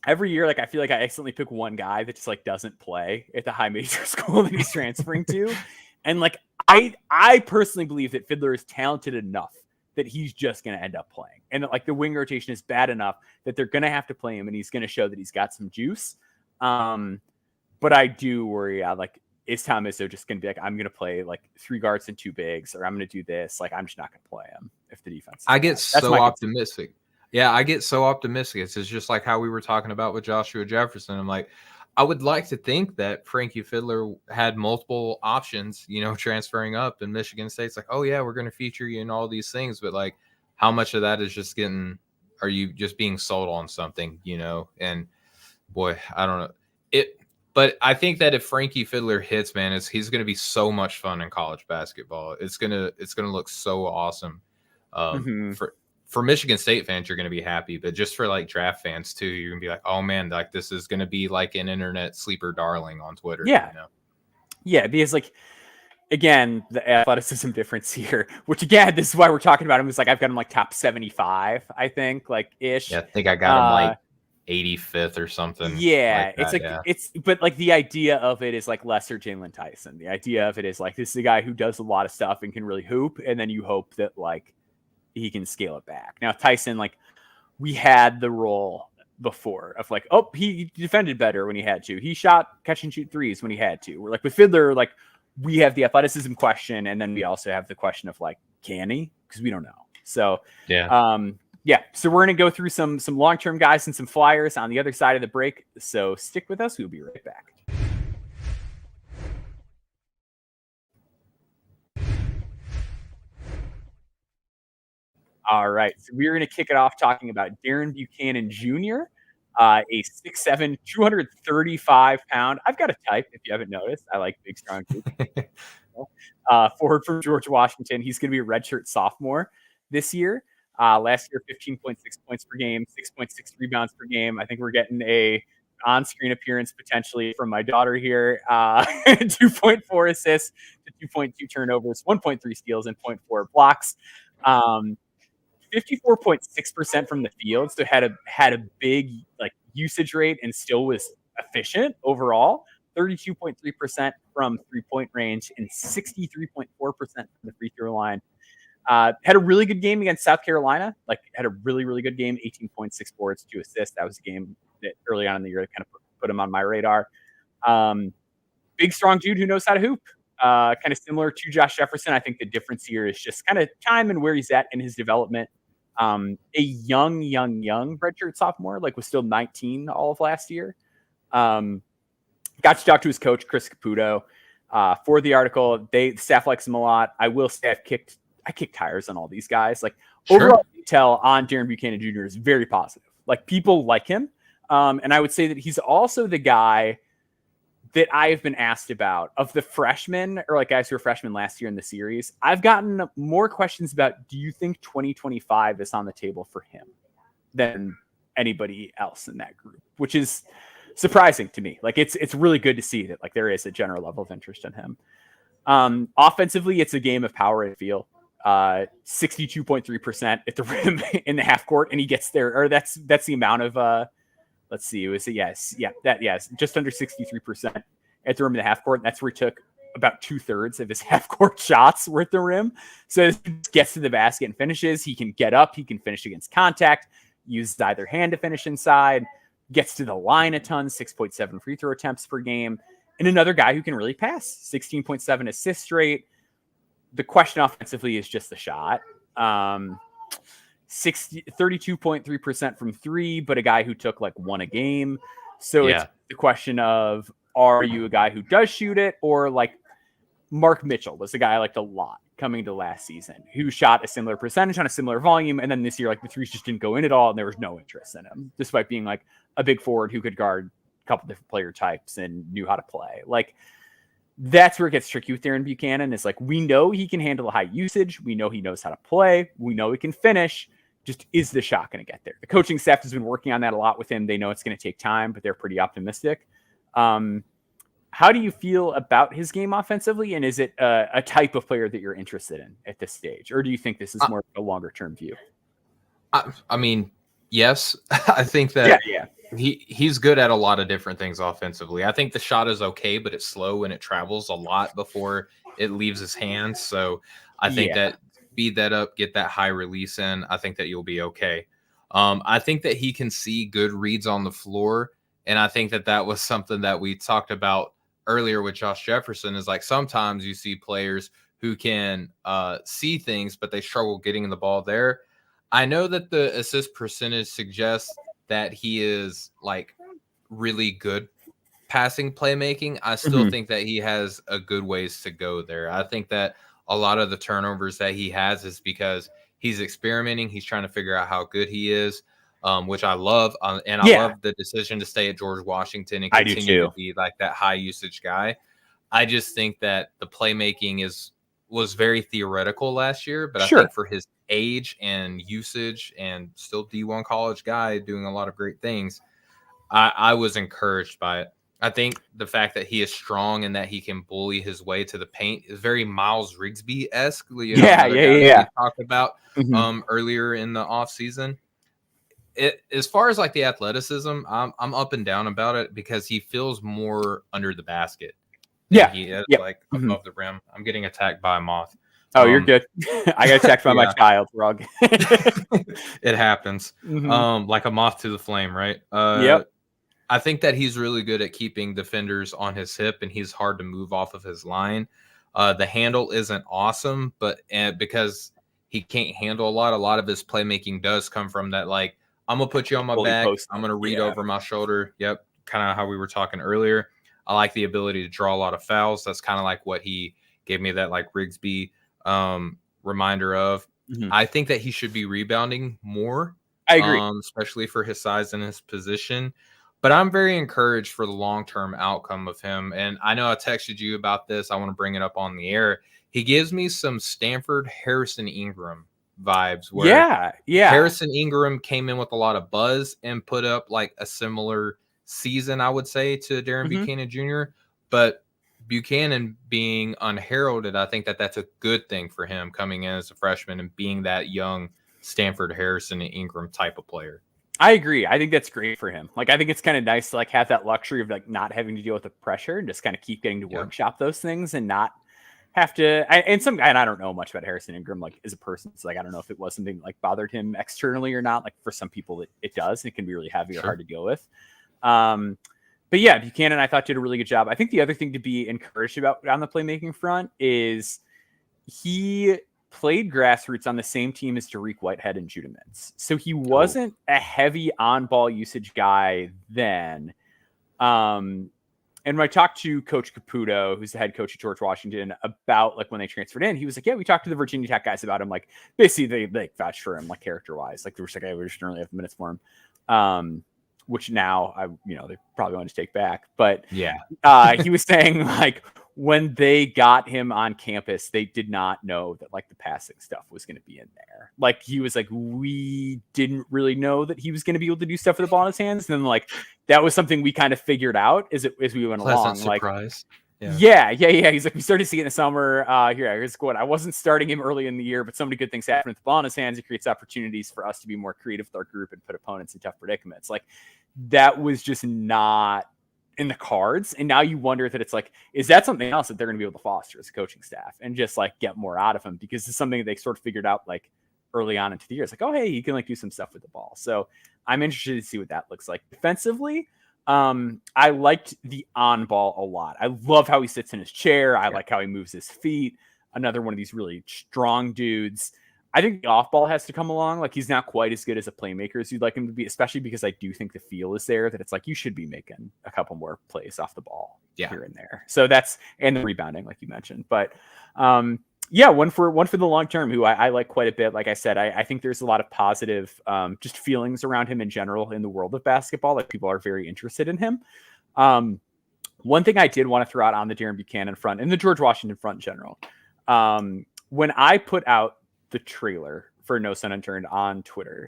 Speaker 1: every year, like I feel like I accidentally pick one guy that just like doesn't play at the high major school that he's transferring to. And like, I personally believe that Fidler is talented enough that he's just going to end up playing. And that like the wing rotation is bad enough that they're going to have to play him and he's going to show that he's got some juice. But I do worry, like, is Tom Izzo just going to be like, I'm going to play like 3 guards and 2 bigs, or I'm going to do this. Like, I'm just not going to play him if the defense.
Speaker 2: I get so optimistic. Yeah, I get so optimistic. It's just like how we were talking about with Joshua Jefferson. I'm like, I would like to think that Frankie Fidler had multiple options, you know, transferring up, and Michigan State's like, oh yeah, we're going to feature you in all these things. But like, how much of that is just are you just being sold on something, you know? And boy, I don't know it. But I think that if Frankie Fidler hits, man, he's going to be so much fun in college basketball. It's gonna look so awesome. For Michigan State fans, you're going to be happy, but just for like draft fans too, you're going to be like, oh man, like this is going to be like an internet sleeper darling on Twitter.
Speaker 1: Yeah.
Speaker 2: You know?
Speaker 1: Yeah. Because like, again, the athleticism difference here, which again, this is why we're talking about him. It's like, I've got him like top 75, I think, like ish.
Speaker 2: Yeah. I think I got him like 85th or something.
Speaker 1: Yeah. But like the idea of it is like lesser Jalen Tyson. The idea of it is like, this is a guy who does a lot of stuff and can really hoop. And then you hope that like, he can scale it back. Now, Tyson, like we had the role before of like, oh, he defended better when he had to. He shot catch and shoot threes when he had to. We're like with Fidler, like we have the athleticism question. And then we also have the question of like, can he? Because we don't know. So, so we're going to go through some long-term guys and some flyers on the other side of the break. So stick with us. We'll be right back. All right, so we're going to kick it off talking about Darren Buchanan Jr., a 6'7", 235-pound. I've got a type, if you haven't noticed. I like big, strong dudes. Forward from George Washington. He's going to be a redshirt sophomore this year. Last year, 15.6 points per game, 6.6 rebounds per game. I think we're getting a on-screen appearance potentially from my daughter here. 2.4 assists to 2.2 turnovers, 1.3 steals, and 0.4 blocks. 54.6% from the field, so had a big like usage rate and still was efficient overall. 32.3% from 3-point range and 63.4% from the free throw line. Had a really good game against South Carolina. Like, had a really, really good game. 18.6 boards, 2 assists. That was a game that early on in the year kind of put him on my radar. Big, strong dude who knows how to hoop. Kind of similar to Josh Jefferson. I think the difference here is just kind of time and where he's at in his development. A young redshirt sophomore, like was still 19 all of last year. Got to talk to his coach, Chris Caputo, for the article. The staff likes him a lot. I will say I kick tires on all these guys. Like, overall detail on Darren Buchanan Jr. is very positive. Like, people like him. And I would say that he's also the guy that I have been asked about of the freshmen, or like guys who were freshmen last year in the series. I've gotten more questions about, do you think 2025 is on the table for him than anybody else in that group, which is surprising to me. Like, it's really good to see that like there is a general level of interest in him. Offensively, it's a game of power, I feel. 62.3% at the rim in the half court, and he gets there, or that's the amount of let's see, just under 63% at the rim in the half court. And that's where he took about 2/3 of his half court shots were at the rim. So as he gets to the basket and finishes, he can get up, he can finish against contact, uses either hand to finish inside, gets to the line a ton, 6.7 free throw attempts per game, and another guy who can really pass, 16.7 assist rate. The question offensively is just the shot. 32.3% from three, but a guy who took like one a game. So it's the question of, are you a guy who does shoot it, or like Mark Mitchell was a guy I liked a lot coming to last season, who shot a similar percentage on a similar volume. And then this year, like the threes just didn't go in at all. And there was no interest in him, despite being like a big forward who could guard a couple different player types and knew how to play. Like, that's where it gets tricky with Darren Buchanan. Is like, we know he can handle a high usage. We know he knows how to play. We know he can finish. Just, is the shot going to get there? The coaching staff has been working on that a lot with him. They know it's going to take time, but they're pretty optimistic. How do you feel about his game offensively? And is it a type of player that you're interested in at this stage? Or do you think this is more of a longer term view?
Speaker 2: I mean, yes, I think that he's good at a lot of different things offensively. I think the shot is okay, but it's slow and it travels a lot before it leaves his hands. So I think that speed that up, get that high release in, I think that you'll be okay. I think that he can see good reads on the floor. And I think that was something that we talked about earlier with Josh Jefferson, is like sometimes you see players who can see things, but they struggle getting the ball there. I know that the assist percentage suggests that he is like really good passing playmaking. I still think that he has a good ways to go there. I think that a lot of the turnovers that he has is because he's experimenting. He's trying to figure out how good he is, which I love. And I love the decision to stay at George Washington and continue to be like that high usage guy. I just think that the playmaking was very theoretical last year, but I think for his age and usage and still D1 college guy doing a lot of great things, I was encouraged by it. I think the fact that he is strong and that he can bully his way to the paint is very Miles Rigsby-esque. We talked about earlier in the offseason. As far as like the athleticism, I'm up and down about it because he feels more under the basket. He is like above the rim. I'm getting attacked by a moth.
Speaker 1: Oh, you're good. I got attacked by my child. Rug.
Speaker 2: It happens. Like a moth to the flame, right? I think that he's really good at keeping defenders on his hip, and he's hard to move off of his line. The handle isn't awesome, but because he can't handle a lot of his playmaking does come from that, like, I'm going to put you on my back. I'm going to read over my shoulder. Yep. Kind of how we were talking earlier. I like the ability to draw a lot of fouls. That's kind of like what he gave me that like Rigsby reminder of. I think that he should be rebounding more.
Speaker 1: I agree.
Speaker 2: Especially for his size and his position. But I'm very encouraged for the long-term outcome of him. And I know I texted you about this. I want to bring it up on the air. He gives me some Stanford Harrison Ingram vibes. Where Harrison Ingram came in with a lot of buzz and put up like a similar season, I would say, to Darren Buchanan Jr. But Buchanan being unheralded, I think that that's a good thing for him coming in as a freshman and being that young Stanford Harrison Ingram type of player.
Speaker 1: I agree. I think that's great for him. Like, I think it's kind of nice to like have that luxury of like not having to deal with the pressure and just kind of keep getting to workshop those things and not have to, and I don't know much about Harrison Ingram, like as a person. So like, I don't know if it was something like bothered him externally or not. Like for some people it does, and it can be really heavy or hard to deal with. But yeah, Buchanan, I thought did a really good job. I think the other thing to be encouraged about on the playmaking front is he played grassroots on the same team as Tariq Whitehead and Judah Mintz. So he wasn't a heavy on-ball usage guy then. And when I talked to Coach Caputo, who's the head coach at George Washington, about like when they transferred in, he was like, yeah, we talked to the Virginia Tech guys about him. Like basically they vouched for him, like character-wise. Like they were like, hey, we just don't really have minutes for him. Which now they probably want to take back. But
Speaker 2: yeah,
Speaker 1: he was saying like when they got him on campus, they did not know that like the passing stuff was going to be in there. Like he was like, we didn't really know that he was going to be able to do stuff with the ball in his hands. And then like that was something we kind of figured out as we went along.
Speaker 2: Surprise.
Speaker 1: Like, yeah. He's like, we started seeing it in the summer. Here's what I wasn't starting him early in the year, but so many good things happen with the ball in his hands. It creates opportunities for us to be more creative with our group and put opponents in tough predicaments. Like that was just not in the cards. And now you wonder that it's like, is that something else that they're going to be able to foster as a coaching staff and just like get more out of him? Because it's something that they sort of figured out like early on into the year. It's like, oh, hey, you can like do some stuff with the ball. So I'm interested to see what that looks like defensively. I liked the on ball a lot. I love how he sits in his chair. I like how he moves his feet. Another one of these really strong dudes. I think the off ball has to come along. Like he's not quite as good as a playmaker as you'd like him to be, especially because I do think the feel is there that it's like you should be making a couple more plays off the ball here and there. So that's, and the rebounding, like you mentioned. But one for the long term, who I like quite a bit. Like I said, I think there's a lot of positive just feelings around him in general in the world of basketball. Like people are very interested in him. One thing I did want to throw out on the Darren Buchanan front and the George Washington front in general. When I put out the trailer for No Stone Unturned on Twitter,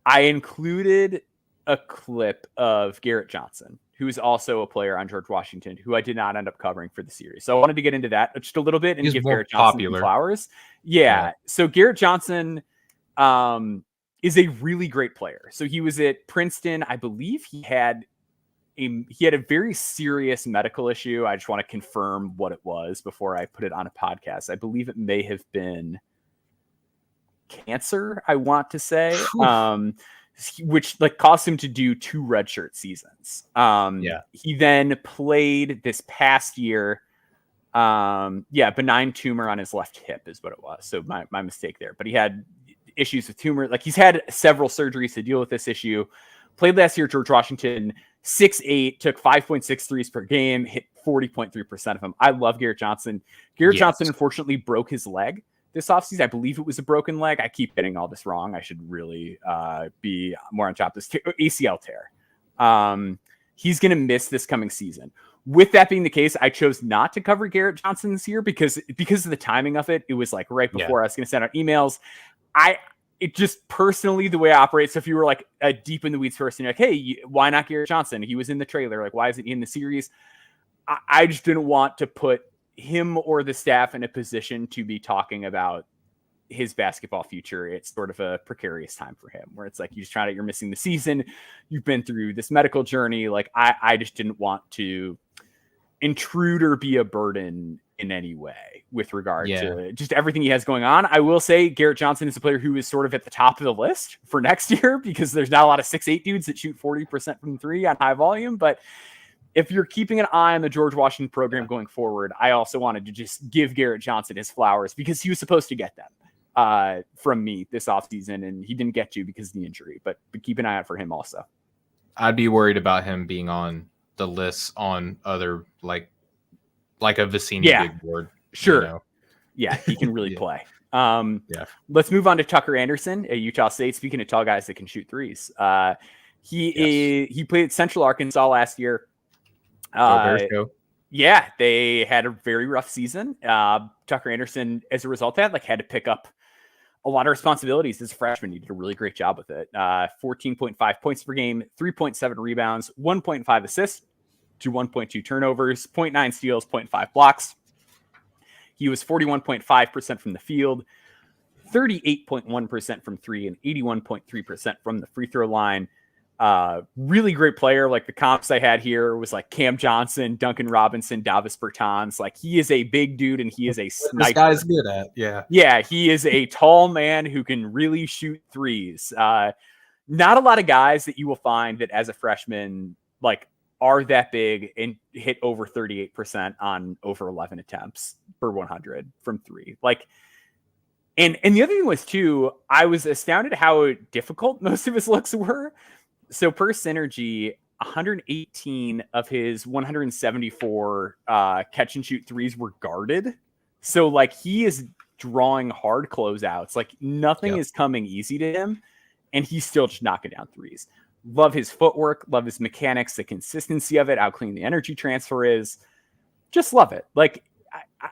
Speaker 1: I included a clip of Garrett Johnson, who is also a player on George Washington, who I did not end up covering for the series. So I wanted to get into that just a little bit and give Garrett Johnson some flowers. Yeah. So Garrett Johnson is a really great player. So he was at Princeton. I believe he had a very serious medical issue. I just want to confirm what it was before I put it on a podcast. I believe it may have been cancer, I want to say, which like caused him to do 2 redshirt seasons. He then played this past year. Benign tumor on his left hip is what it was. So my mistake there. But he had issues with tumor. Like he's had several surgeries to deal with this issue. Played last year at George Washington, 6'8", took 5.6 threes per game, hit 40.3% of them. I love Garrett Johnson. Johnson unfortunately broke his leg this offseason. I believe it was a broken leg. I keep getting all this wrong. I should really be more on top of this. ACL tear. He's going to miss this coming season. With that being the case, I chose not to cover Garrett Johnson this year because of the timing of it. It was like right before I was going to send out emails. It just personally the way I operate. So if you were like a deep in the weeds person, you're like, hey, why not Garrett Johnson? He was in the trailer. Like, why isn't he in the series? I just didn't want to put him or the staff in a position to be talking about his basketball future. It's sort of a precarious time for him where it's like, you're missing the season. You've been through this medical journey. Like I just didn't want to intrude or be a burden in any way with regard to just everything he has going on. I will say Garrett Johnson is a player who is sort of at the top of the list for next year because there's not a lot of 6'8" dudes that shoot 40% from 3 on high volume. But if you're keeping an eye on the George Washington program going forward, I also wanted to just give Garrett Johnson his flowers because he was supposed to get them from me this offseason, and he didn't get to because of the injury. But keep an eye out for him also.
Speaker 2: I'd be worried about him being on the list on other like a Vicini big board.
Speaker 1: Sure. You know? Yeah, he can really play. Let's move on to Tucker Anderson at Utah State. Speaking of tall guys that can shoot threes, he played at Central Arkansas last year. They had a very rough season. Tucker Anderson, as a result of that, had to pick up a lot of responsibilities as a freshman. He did a really great job with it. 14.5 points per game, 3.7 rebounds, 1.5 assists to 1.2 turnovers, 0.9 steals, 0.5 blocks. He was 41.5% from the field, 38.1% from 3, and 81.3% from the free throw line. Really great player. Like the comps I had here was like Cam Johnson, Duncan Robinson, Davis Bertans. Like he is a big dude and he is a sniper.
Speaker 2: This guy's good at, yeah.
Speaker 1: Yeah, he is a tall man who can really shoot threes. Not a lot of guys that you will find that as a freshman, like, are that big and hit over 38% on over 11 attempts per 100 from three. Like, and the other thing was too, I was astounded how difficult most of his looks were. So per Synergy, 118 of his 174 catch and shoot threes were guarded. So like he is drawing hard closeouts. Like nothing is coming easy to him, and he's still just knocking down threes. Love his footwork, love his mechanics, the consistency of it, how clean the energy transfer is. Just love it. Like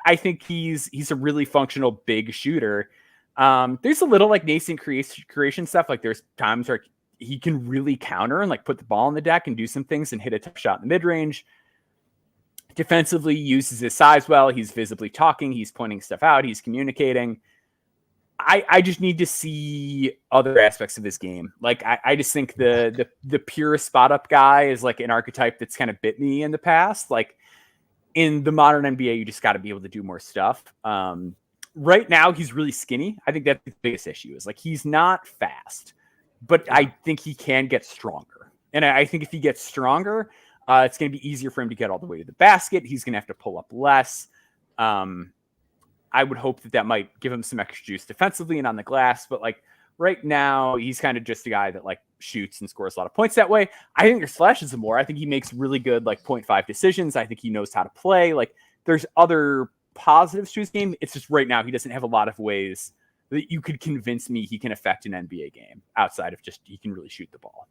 Speaker 1: I think he's a really functional big shooter. There's a little like nascent creation stuff. Like there's times where he can really counter and like put the ball on the deck and do some things and hit a tough shot in the mid range. Defensively uses his size well. He's visibly talking. He's pointing stuff out. He's communicating. I just need to see other aspects of his game. Like I just think the pure spot up guy is like an archetype that's kind of bit me in the past. Like in the modern NBA, you just got to be able to do more stuff. Right now, he's really skinny. I think that's the biggest issue is like he's not fast, but I think he can get stronger. And I think if he gets stronger, it's going to be easier for him to get all the way to the basket. He's going to have to pull up less. I would hope that might give him some extra juice defensively and on the glass. But like right now, he's kind of just a guy that like shoots and scores a lot of points that way. I think there's flashes of more. I think he makes really good like 0.5 decisions. I think he knows how to play. Like there's other positives to his game. It's just right now he doesn't have a lot of ways that you could convince me he can affect an NBA game outside of just he can really shoot the ball.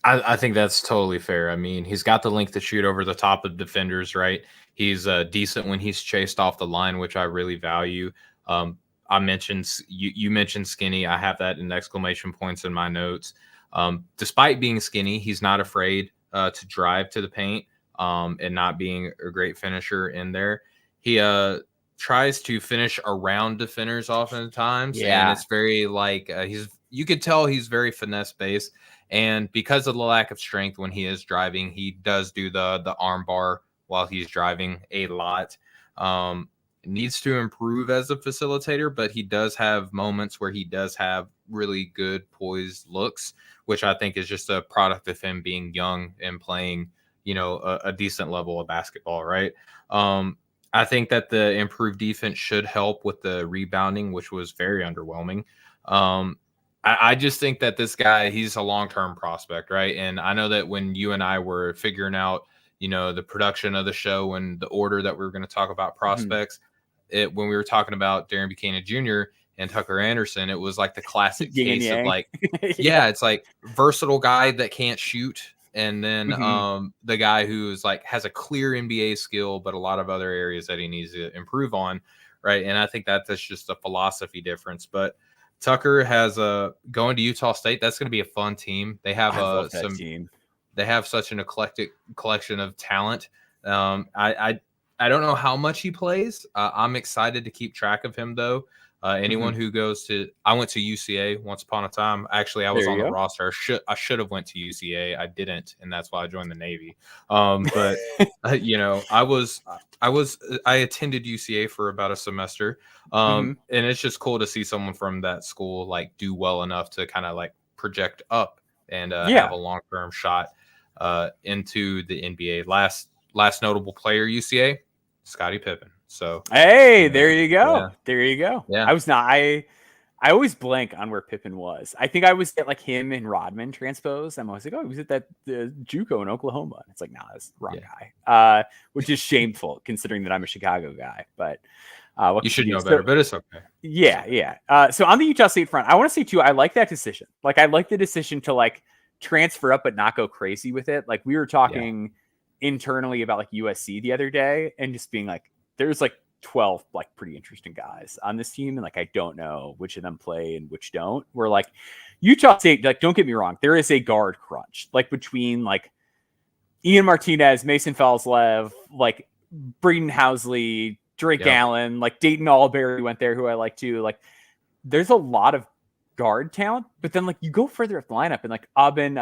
Speaker 2: I think that's totally fair. I mean, he's got the length to shoot over the top of defenders, right? He's decent when he's chased off the line, which I really value. I mentioned you mentioned skinny. I have that in exclamation points in my notes. Despite being skinny, he's not afraid to drive to the paint and not being a great finisher in there. He tries to finish around defenders oftentimes, and it's very like you could tell he's very finesse based. And because of the lack of strength when he is driving, he does do the arm bar while he's driving a lot. Needs to improve as a facilitator, but he does have moments where he does have really good poised looks, which I think is just a product of him being young and playing, a decent level of basketball, right? I think that the improved defense should help with the rebounding, which was very underwhelming. I just think that this guy, he's a long-term prospect, right? And I know that when you and I were figuring out, the production of the show and the order that we were going to talk about prospects, when we were talking about Darren Buchanan Jr. and Tucker Anderson, it was like the classic case of like, it's like versatile guy that can't shoot. And then the guy who's like has a clear NBA skill, but a lot of other areas that he needs to improve on, right? And I think that's just a philosophy difference. But Tucker has going to Utah State. That's going to be a fun team. They have team. They have such an eclectic collection of talent. I don't know how much he plays. I'm excited to keep track of him though. Anyone who goes to, I went to UCA once upon a time. Actually, I was on the roster. I should have went to UCA. I didn't, and that's why I joined the Navy. But I attended UCA for about a semester. And it's just cool to see someone from that school like do well enough to kind of like project up and have a long-term shot into the NBA. Last notable player UCA, Scottie Pippen. So
Speaker 1: hey, there you go. Yeah. There you go.
Speaker 2: Yeah.
Speaker 1: I always blank on where Pippen was. I think I was at like him and Rodman transposed. I'm always like, he was at that JUCO in Oklahoma. It's like, nah, that's the wrong guy. Which is shameful considering that I'm a Chicago guy. But
Speaker 2: you should know better, but it's okay.
Speaker 1: Yeah. So on the Utah State front, I want to say too, I like that decision. Like I like the decision to like transfer up but not go crazy with it. Like we were talking internally about like USC the other day and just being like, there's like 12 like pretty interesting guys on this team, and like I don't know which of them play and which don't. We're like Utah State, like don't get me wrong, there is a guard crunch like between like Ian Martinez, Mason Felslev, like Braden Housley, Drake Allen, like Dayton Albury went there, who I like too. Like there's a lot of guard talent, but then like you go further up the lineup and like Abin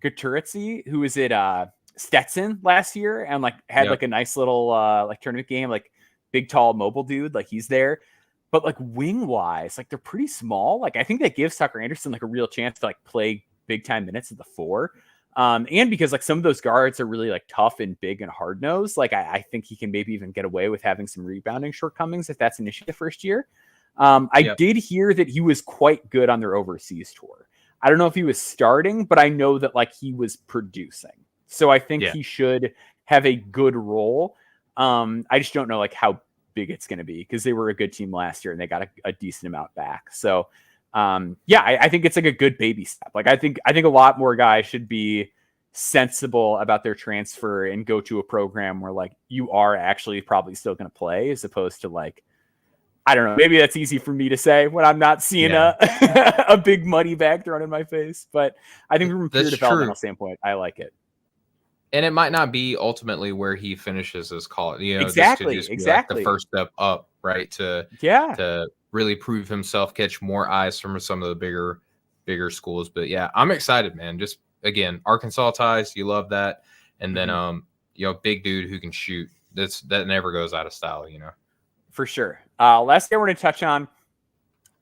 Speaker 1: Guturici, who was at Stetson last year and like had like a nice little like tournament game, like big, tall, mobile dude, like he's there. But like wing wise, like they're pretty small. Like I think that gives Tucker Anderson like a real chance to like play big time minutes at the 4. And because like some of those guards are really like tough and big and hard nosed, like I think he can maybe even get away with having some rebounding shortcomings if that's an issue the first year. I did hear that he was quite good on their overseas tour. I don't know if he was starting, but I know that like he was producing. So I think he should have a good role. I just don't know like how big it's going to be because they were a good team last year and they got a decent amount back. So I think it's like a good baby step. Like I think a lot more guys should be sensible about their transfer and go to a program where like you are actually probably still going to play as opposed to like, I don't know, maybe that's easy for me to say when I'm not seeing a big money bag thrown in my face, but I think from a pure developmental standpoint, I like it.
Speaker 2: And it might not be ultimately where he finishes his college, you know,
Speaker 1: exactly.
Speaker 2: Like the first step up, right? To really prove himself, catch more eyes from some of the bigger schools. But yeah, I'm excited, man. Just again, Arkansas ties, you love that. And then you know, big dude who can shoot. That never goes out of style, you know.
Speaker 1: For sure. Last thing I want to touch on,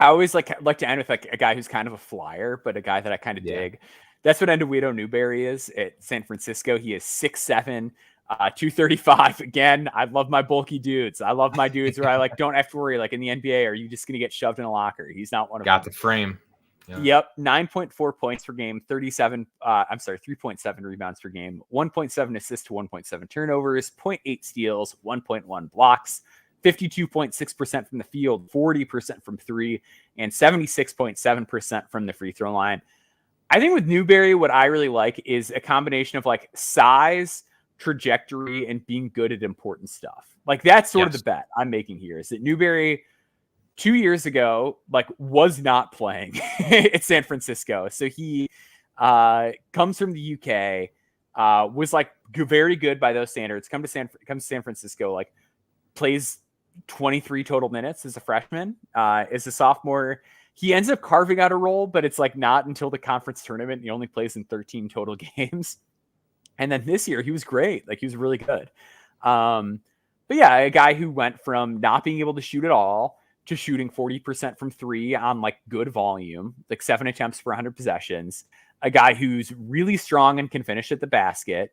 Speaker 1: I always like to end with like a guy who's kind of a flyer, but a guy that I kind of dig. That's what Ndewedo Newbury is at San Francisco. He is 6'7", 235. Again, I love my bulky dudes. I love my dudes where I like don't have to worry. Like in the NBA, are you just going to get shoved in a locker? He's not one of them.
Speaker 2: Got the frame.
Speaker 1: Yeah. Yep, 9.4 points per game, 3.7 rebounds per game, 1.7 assists to 1.7 turnovers, 0.8 steals, 1.1 blocks, 52.6% from the field, 40% from 3, and 76.7% from the free throw line. I think with Newbury, what I really like is a combination of like size, trajectory, and being good at important stuff. Like that's sort of the bet I'm making here is that Newbury 2 years ago, like was not playing at San Francisco. So he comes from the UK, was like very good by those standards, comes to San Francisco, like plays 23 total minutes as a freshman, as a sophomore. He ends up carving out a role, but it's like not until the conference tournament. He only plays in 13 total games. And then this year he was great. Like he was really good. But yeah, a guy who went from not being able to shoot at all to shooting 40% from 3 on like good volume, like 7 attempts per 100 possessions, a guy who's really strong and can finish at the basket.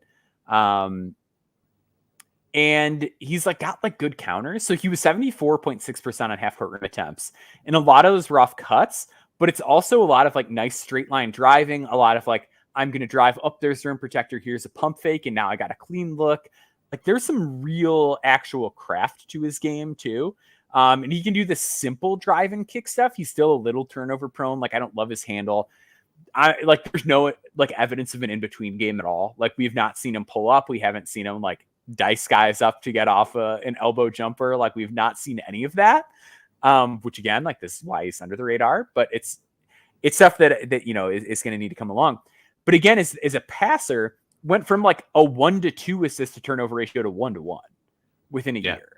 Speaker 1: And he's like got like good counters. So he was 74.6% on half court rim attempts. And a lot of those were off cuts, but it's also a lot of like nice straight line driving, a lot of like, I'm going to drive up, there's rim protector, here's a pump fake, and now I got a clean look. Like there's some real actual craft to his game too. And he can do the simple drive and kick stuff. He's still a little turnover prone. Like I don't love his handle. There's no like evidence of an in-between game at all. Like we've not seen him pull up. We haven't seen him like dice guys up to get off an elbow jumper. Like we've not seen any of that. Which again, like this is why he's under the radar, but it's stuff that you know is going to need to come along. But again, as a passer, went from like a 1-to-2 assist to turnover ratio to 1-to-1 within a year.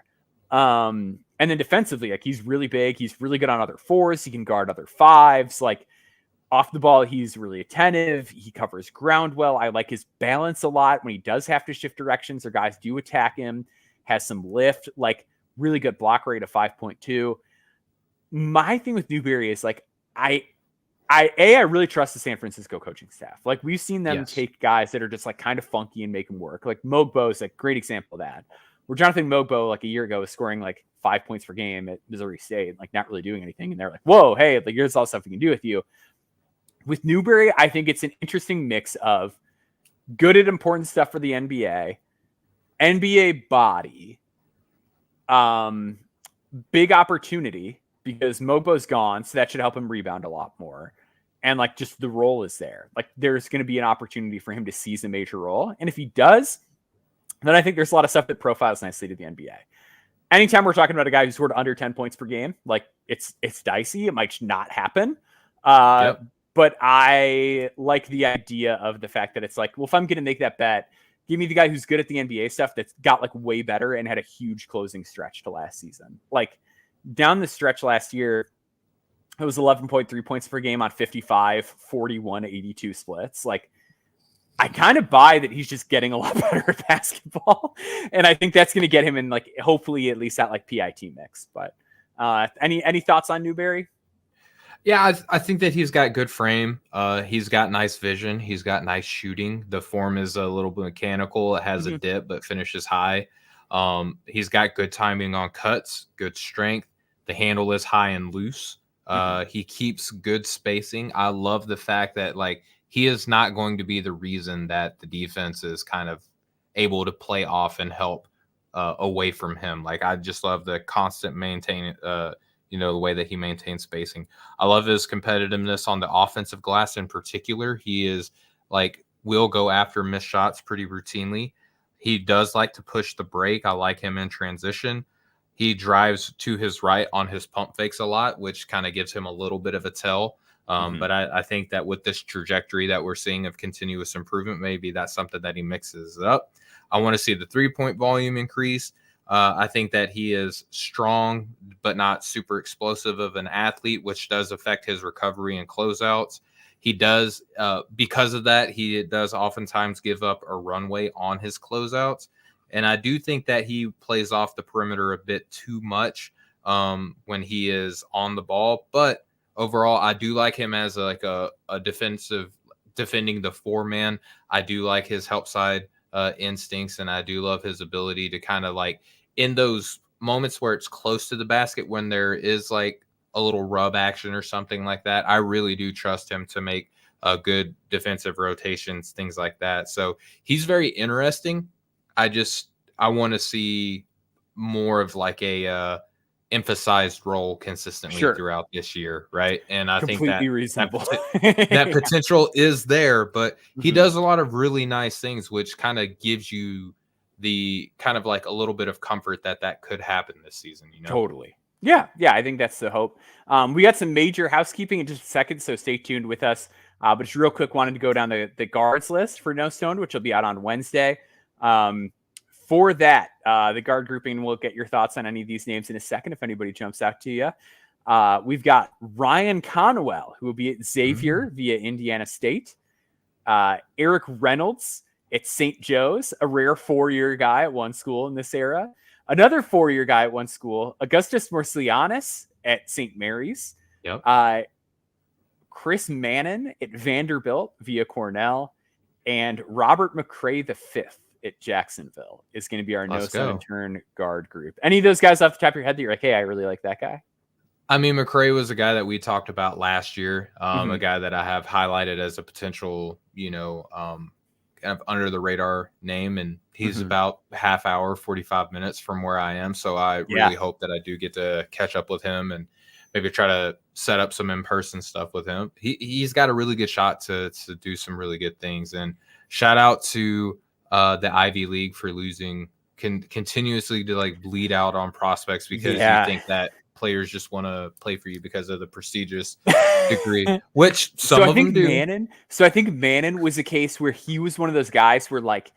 Speaker 1: And then defensively, like he's really big. He's really good on other 4s. He can guard other 5s. Like off the ball, he's really attentive. He covers ground well. I like his balance a lot when he does have to shift directions or guys do attack him. Has some lift, like really good block rate of 5.2. My thing with Newbury is like, I really trust the San Francisco coaching staff. Like we've seen them take guys that are just like kind of funky and make them work. Like Mogbo is a great example of that. Where Jonathan Mogbo like a year ago was scoring like 5 points per game at Missouri State, like not really doing anything. And they're like, whoa, hey, like here's all stuff we can do with you. With Newbury, I think it's an interesting mix of good at important stuff for the NBA body, big opportunity because Mogbo's gone, so that should help him rebound a lot more. And like just the role is there. Like there's going to be an opportunity for him to seize a major role. And if he does, then I think there's a lot of stuff that profiles nicely to the NBA. Anytime we're talking about a guy who's scored under 10 points per game, like it's dicey. It might not happen. But I like the idea of the fact that it's like, well, if I'm going to make that bet, give me the guy who's good at the NBA stuff that's got like way better and had a huge closing stretch to last season. Like down the stretch last year, It was 11.3 points per game on 55, 41, 82 splits. Like, I kind of buy that he's just getting a lot better at basketball. And I think that's going to get him in, like, hopefully at least that like PIT mix. But any thoughts on Newbury?
Speaker 2: Yeah, I think that he's got good frame. He's got nice vision. He's got nice shooting. The form is a little bit mechanical. It has a dip, but finishes high. He's got good timing on cuts, good strength. The handle is high and loose. He keeps good spacing. I love the fact that, like, he is not going to be the reason that the defense is kind of able to play off and help away from him. Like, I just love the constant maintain, the way that he maintains spacing. I love his competitiveness on the offensive glass in particular. He is like, will go after missed shots pretty routinely. He does like to push the break. I like him in transition. He drives to his right on his pump fakes a lot, which kind of gives him a little bit of a tell. But I think that with this trajectory that we're seeing of continuous improvement, maybe that's something that he mixes up. I want to see the 3-point volume increase. I think that he is strong, but not super explosive of an athlete, which does affect his recovery and closeouts. He does, because of that, he does oftentimes give up a runway on his closeouts. And I do think that he plays off the perimeter a bit too much when he is on the ball. But overall, I do like him as a defending the 4-man. I do like his help side instincts, and I do love his ability to kind of, like, in those moments where it's close to the basket, when there is like a little rub action or something like that, I really do trust him to make good defensive rotations, things like that. So he's very interesting. I want to see more of like a emphasized role consistently throughout this year, right? And I think that
Speaker 1: reasonable.
Speaker 2: that potential is there, but he does a lot of really nice things, which kind of gives you the kind of like a little bit of comfort that could happen this season,
Speaker 1: Totally. Yeah, I think that's the hope. We got some major housekeeping in just a second, so stay tuned with us. But just real quick, wanted to go down the guards list for No Stone, which will be out on Wednesday. For that, the guard grouping, we'll get your thoughts on any of these names in a second if anybody jumps out to you. We've got Ryan Conwell, who will be at Xavier via Indiana State. Eric Reynolds at St. Joe's, a rare 4-year guy at one school in this era. Another 4-year guy at one school, Augustus Morsianis at St. Mary's.
Speaker 2: Yep.
Speaker 1: Chris Mannon at Vanderbilt via Cornell. And Robert McRae V at Jacksonville is going to be our No Stone Unturned guard group. Any of those guys off the top of your head that you're like, hey, I really like that guy?
Speaker 2: I mean, McRae was a guy that we talked about last year, a guy that I have highlighted as a potential, kind of under the radar name, and he's about half hour, 45 minutes from where I am. So I really hope that I do get to catch up with him and maybe try to set up some in-person stuff with him. He's got a really good shot to do some really good things. And shout out to the Ivy League for losing continuously to like bleed out on prospects because you think that players just want to play for you because of the prestigious degree, which some of them do.
Speaker 1: I think Mannon was a case where he was one of those guys where like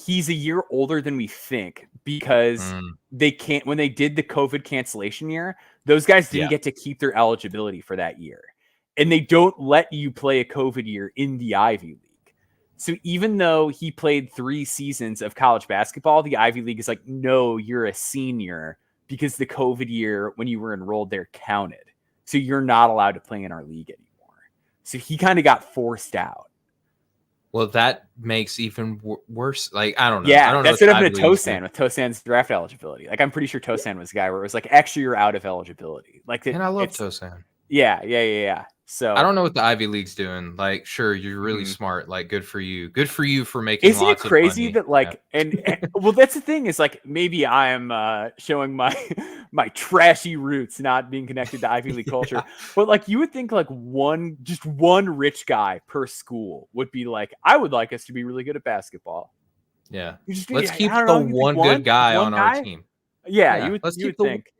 Speaker 1: he's a year older than we think because when they did the COVID cancellation year, those guys didn't get to keep their eligibility for that year. And they don't let you play a COVID year in the Ivy League. So even though he played 3 seasons of college basketball, the Ivy League is like, no, you're a senior because the COVID year when you were enrolled there counted. So you're not allowed to play in our league anymore. So he kind of got forced out.
Speaker 2: Well, that makes even worse. Like, I don't know.
Speaker 1: Yeah,
Speaker 2: I don't
Speaker 1: that's
Speaker 2: know
Speaker 1: what happened to Tosan with Tosan's draft eligibility. Like, I'm pretty sure Tosan was a guy where it was like, actually, you're out of eligibility. Like,
Speaker 2: and I love Tosan.
Speaker 1: Yeah. So
Speaker 2: I don't know what the Ivy League's doing. Like, sure, you're really smart. Like, good for you. Good for you for making.
Speaker 1: Isn't it crazy that like, and well, that's the thing is like maybe I'm showing my trashy roots, not being connected to Ivy League culture. But like, you would think like one rich guy per school would be like, I would like us to be really good at basketball.
Speaker 2: Yeah, let's keep the one good guy on our team.
Speaker 1: Yeah, you would think.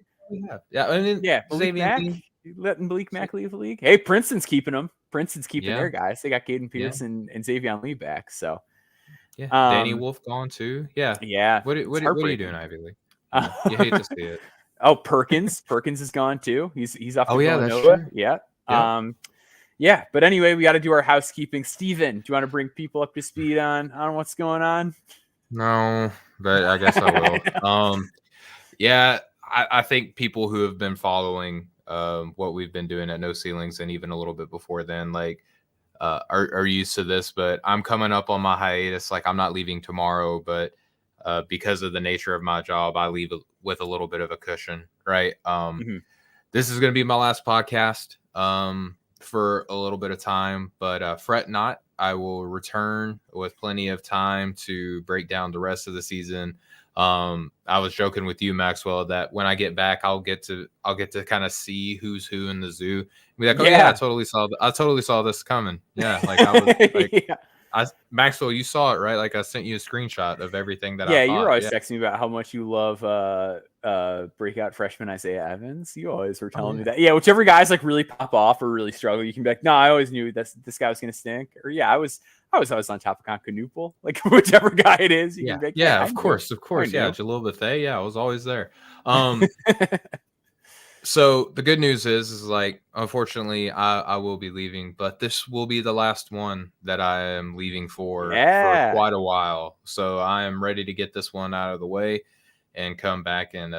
Speaker 2: Yeah, I mean,
Speaker 1: letting Malik Mack leave the league. Hey, Princeton's keeping them. Princeton's keeping their guys. They got Caden Pearson and Xavier Lee back. So,
Speaker 2: Danny Wolf gone too. Yeah.
Speaker 1: Yeah.
Speaker 2: What are you doing, Ivy League? You hate to see it.
Speaker 1: Oh, Perkins is gone too. He's off to Villanova.
Speaker 2: That's true.
Speaker 1: Yeah.
Speaker 2: Yeah.
Speaker 1: Yeah, but anyway, we got to do our housekeeping. Steven, do you want to bring people up to speed on what's going on?
Speaker 2: No, but I guess I will. Yeah, I think people who have been following what we've been doing at No Ceilings and even a little bit before then, like, are used to this. But I'm coming up on my hiatus. Like, I'm not leaving tomorrow, but because of the nature of my job, I leave with a little bit of a cushion, right? This is going to be my last podcast for a little bit of time, but fret not. I will return with plenty of time to break down the rest of the season. I was joking with you, Maxwell, that when I get back, I'll get to kind of see who's who in the zoo. Be like, oh yeah, I totally saw this coming. Yeah, like I was like, Maxwell, you saw it, right? Like I sent you a screenshot of everything that I thought.
Speaker 1: You're always texting me about how much you love breakout freshman Isaiah Evans. You always were telling me that. Yeah, whichever guys like really pop off or really struggle, you can be like, no, I always knew this guy was gonna stink. Or I was always on top of Concanuple. Like whichever guy it is, you can be like,
Speaker 2: of course. Yeah, Jalil Bethea. Yeah, I was always there. So the good news is like, unfortunately, I will be leaving, but this will be the last one that I am leaving for quite a while. So I am ready to get this one out of the way and come back and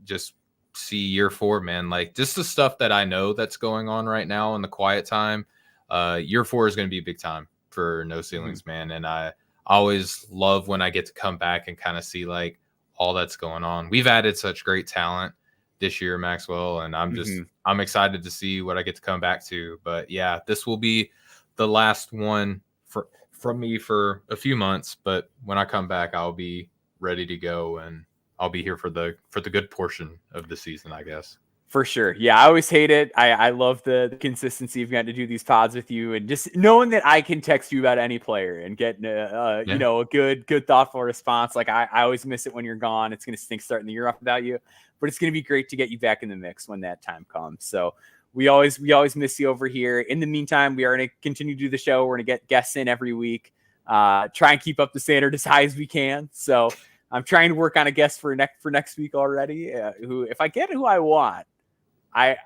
Speaker 2: just see year 4, man. Like just the stuff that I know that's going on right now in the quiet time. Year 4 is going to be big time for No Ceilings, man. And I always love when I get to come back and kind of see like all that's going on. We've added such great talent this year, Maxwell, and I'm excited to see what I get to come back to. But yeah, this will be the last one from me for a few months, but when I come back, I'll be ready to go and I'll be here for the good portion of the season, I guess.
Speaker 1: For sure. Yeah, I always hate it. I love the consistency of getting to do these pods with you and just knowing that I can text you about any player and get a good thoughtful response. Like I always miss it when you're gone. It's going to stink starting the year off without you, but it's going to be great to get you back in the mix when that time comes. So we always miss you over here. In the meantime, we are going to continue to do the show. We're going to get guests in every week. Try and keep up the standard as high as we can. So I'm trying to work on a guest for next week already. Who, if I get who I want, I'm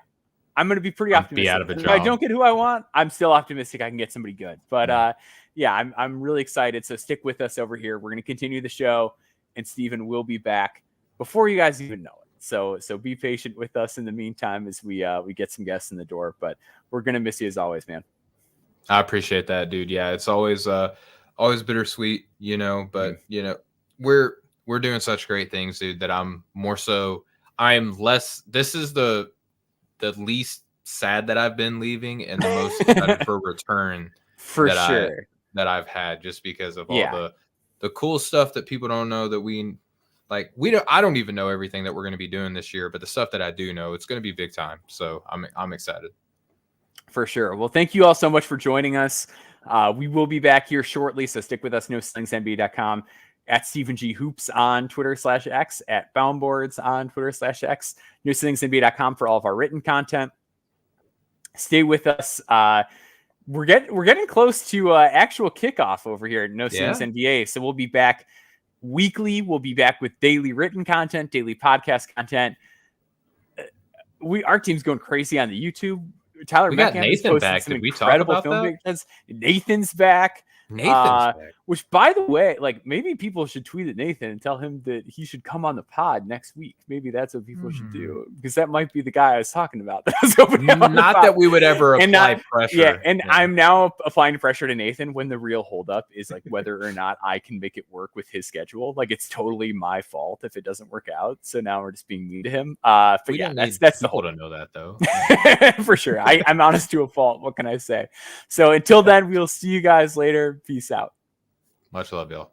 Speaker 1: going to be pretty optimistic. If I don't get who I want, I'm still optimistic I can get somebody good. But I'm really excited. So stick with us over here. We're going to continue the show, and Stephen will be back before you guys even know it. So be patient with us in the meantime as we get some guests in the door. But we're going to miss you as always, man.
Speaker 2: I appreciate that, dude. Yeah, it's always bittersweet, but we're doing such great things, dude, that this is the least sad that I've been leaving and the most excited for return that I've had, just because of all the cool stuff that people don't know that I don't even know everything that we're going to be doing this year, but the stuff that I do know, it's going to be big time. So I'm excited.
Speaker 1: For sure. Well, thank you all so much for joining us. We will be back here shortly, so stick with us. NoCeilingsNBA.com, at Stephen G Hoops on Twitter/X, at Boundboards on Twitter/X, NoCeilingsNBA.com for all of our written content. Stay with us. We're getting close to actual kickoff over here at No Ceilings NBA. So we'll be back weekly. We'll be back with daily written content, daily podcast content. Our team's going crazy on the YouTube. Tyler,
Speaker 2: we got Nathan back. Did we talk about that?
Speaker 1: Nathan's back. Which, by the way, like maybe people should tweet at Nathan and tell him that he should come on the pod next week. Maybe that's what people should do, because that might be the guy I was talking about.
Speaker 2: Not that we would ever apply pressure.
Speaker 1: Yeah, and I'm now applying pressure to Nathan when the real holdup is like whether or not I can make it work with his schedule. Like it's totally my fault if it doesn't work out. So now we're just being mean to him. But yeah, that's the whole
Speaker 2: to know that though.
Speaker 1: For sure. I'm honest to a fault. What can I say? So until then, we'll see you guys later. Peace out.
Speaker 2: Much love, y'all.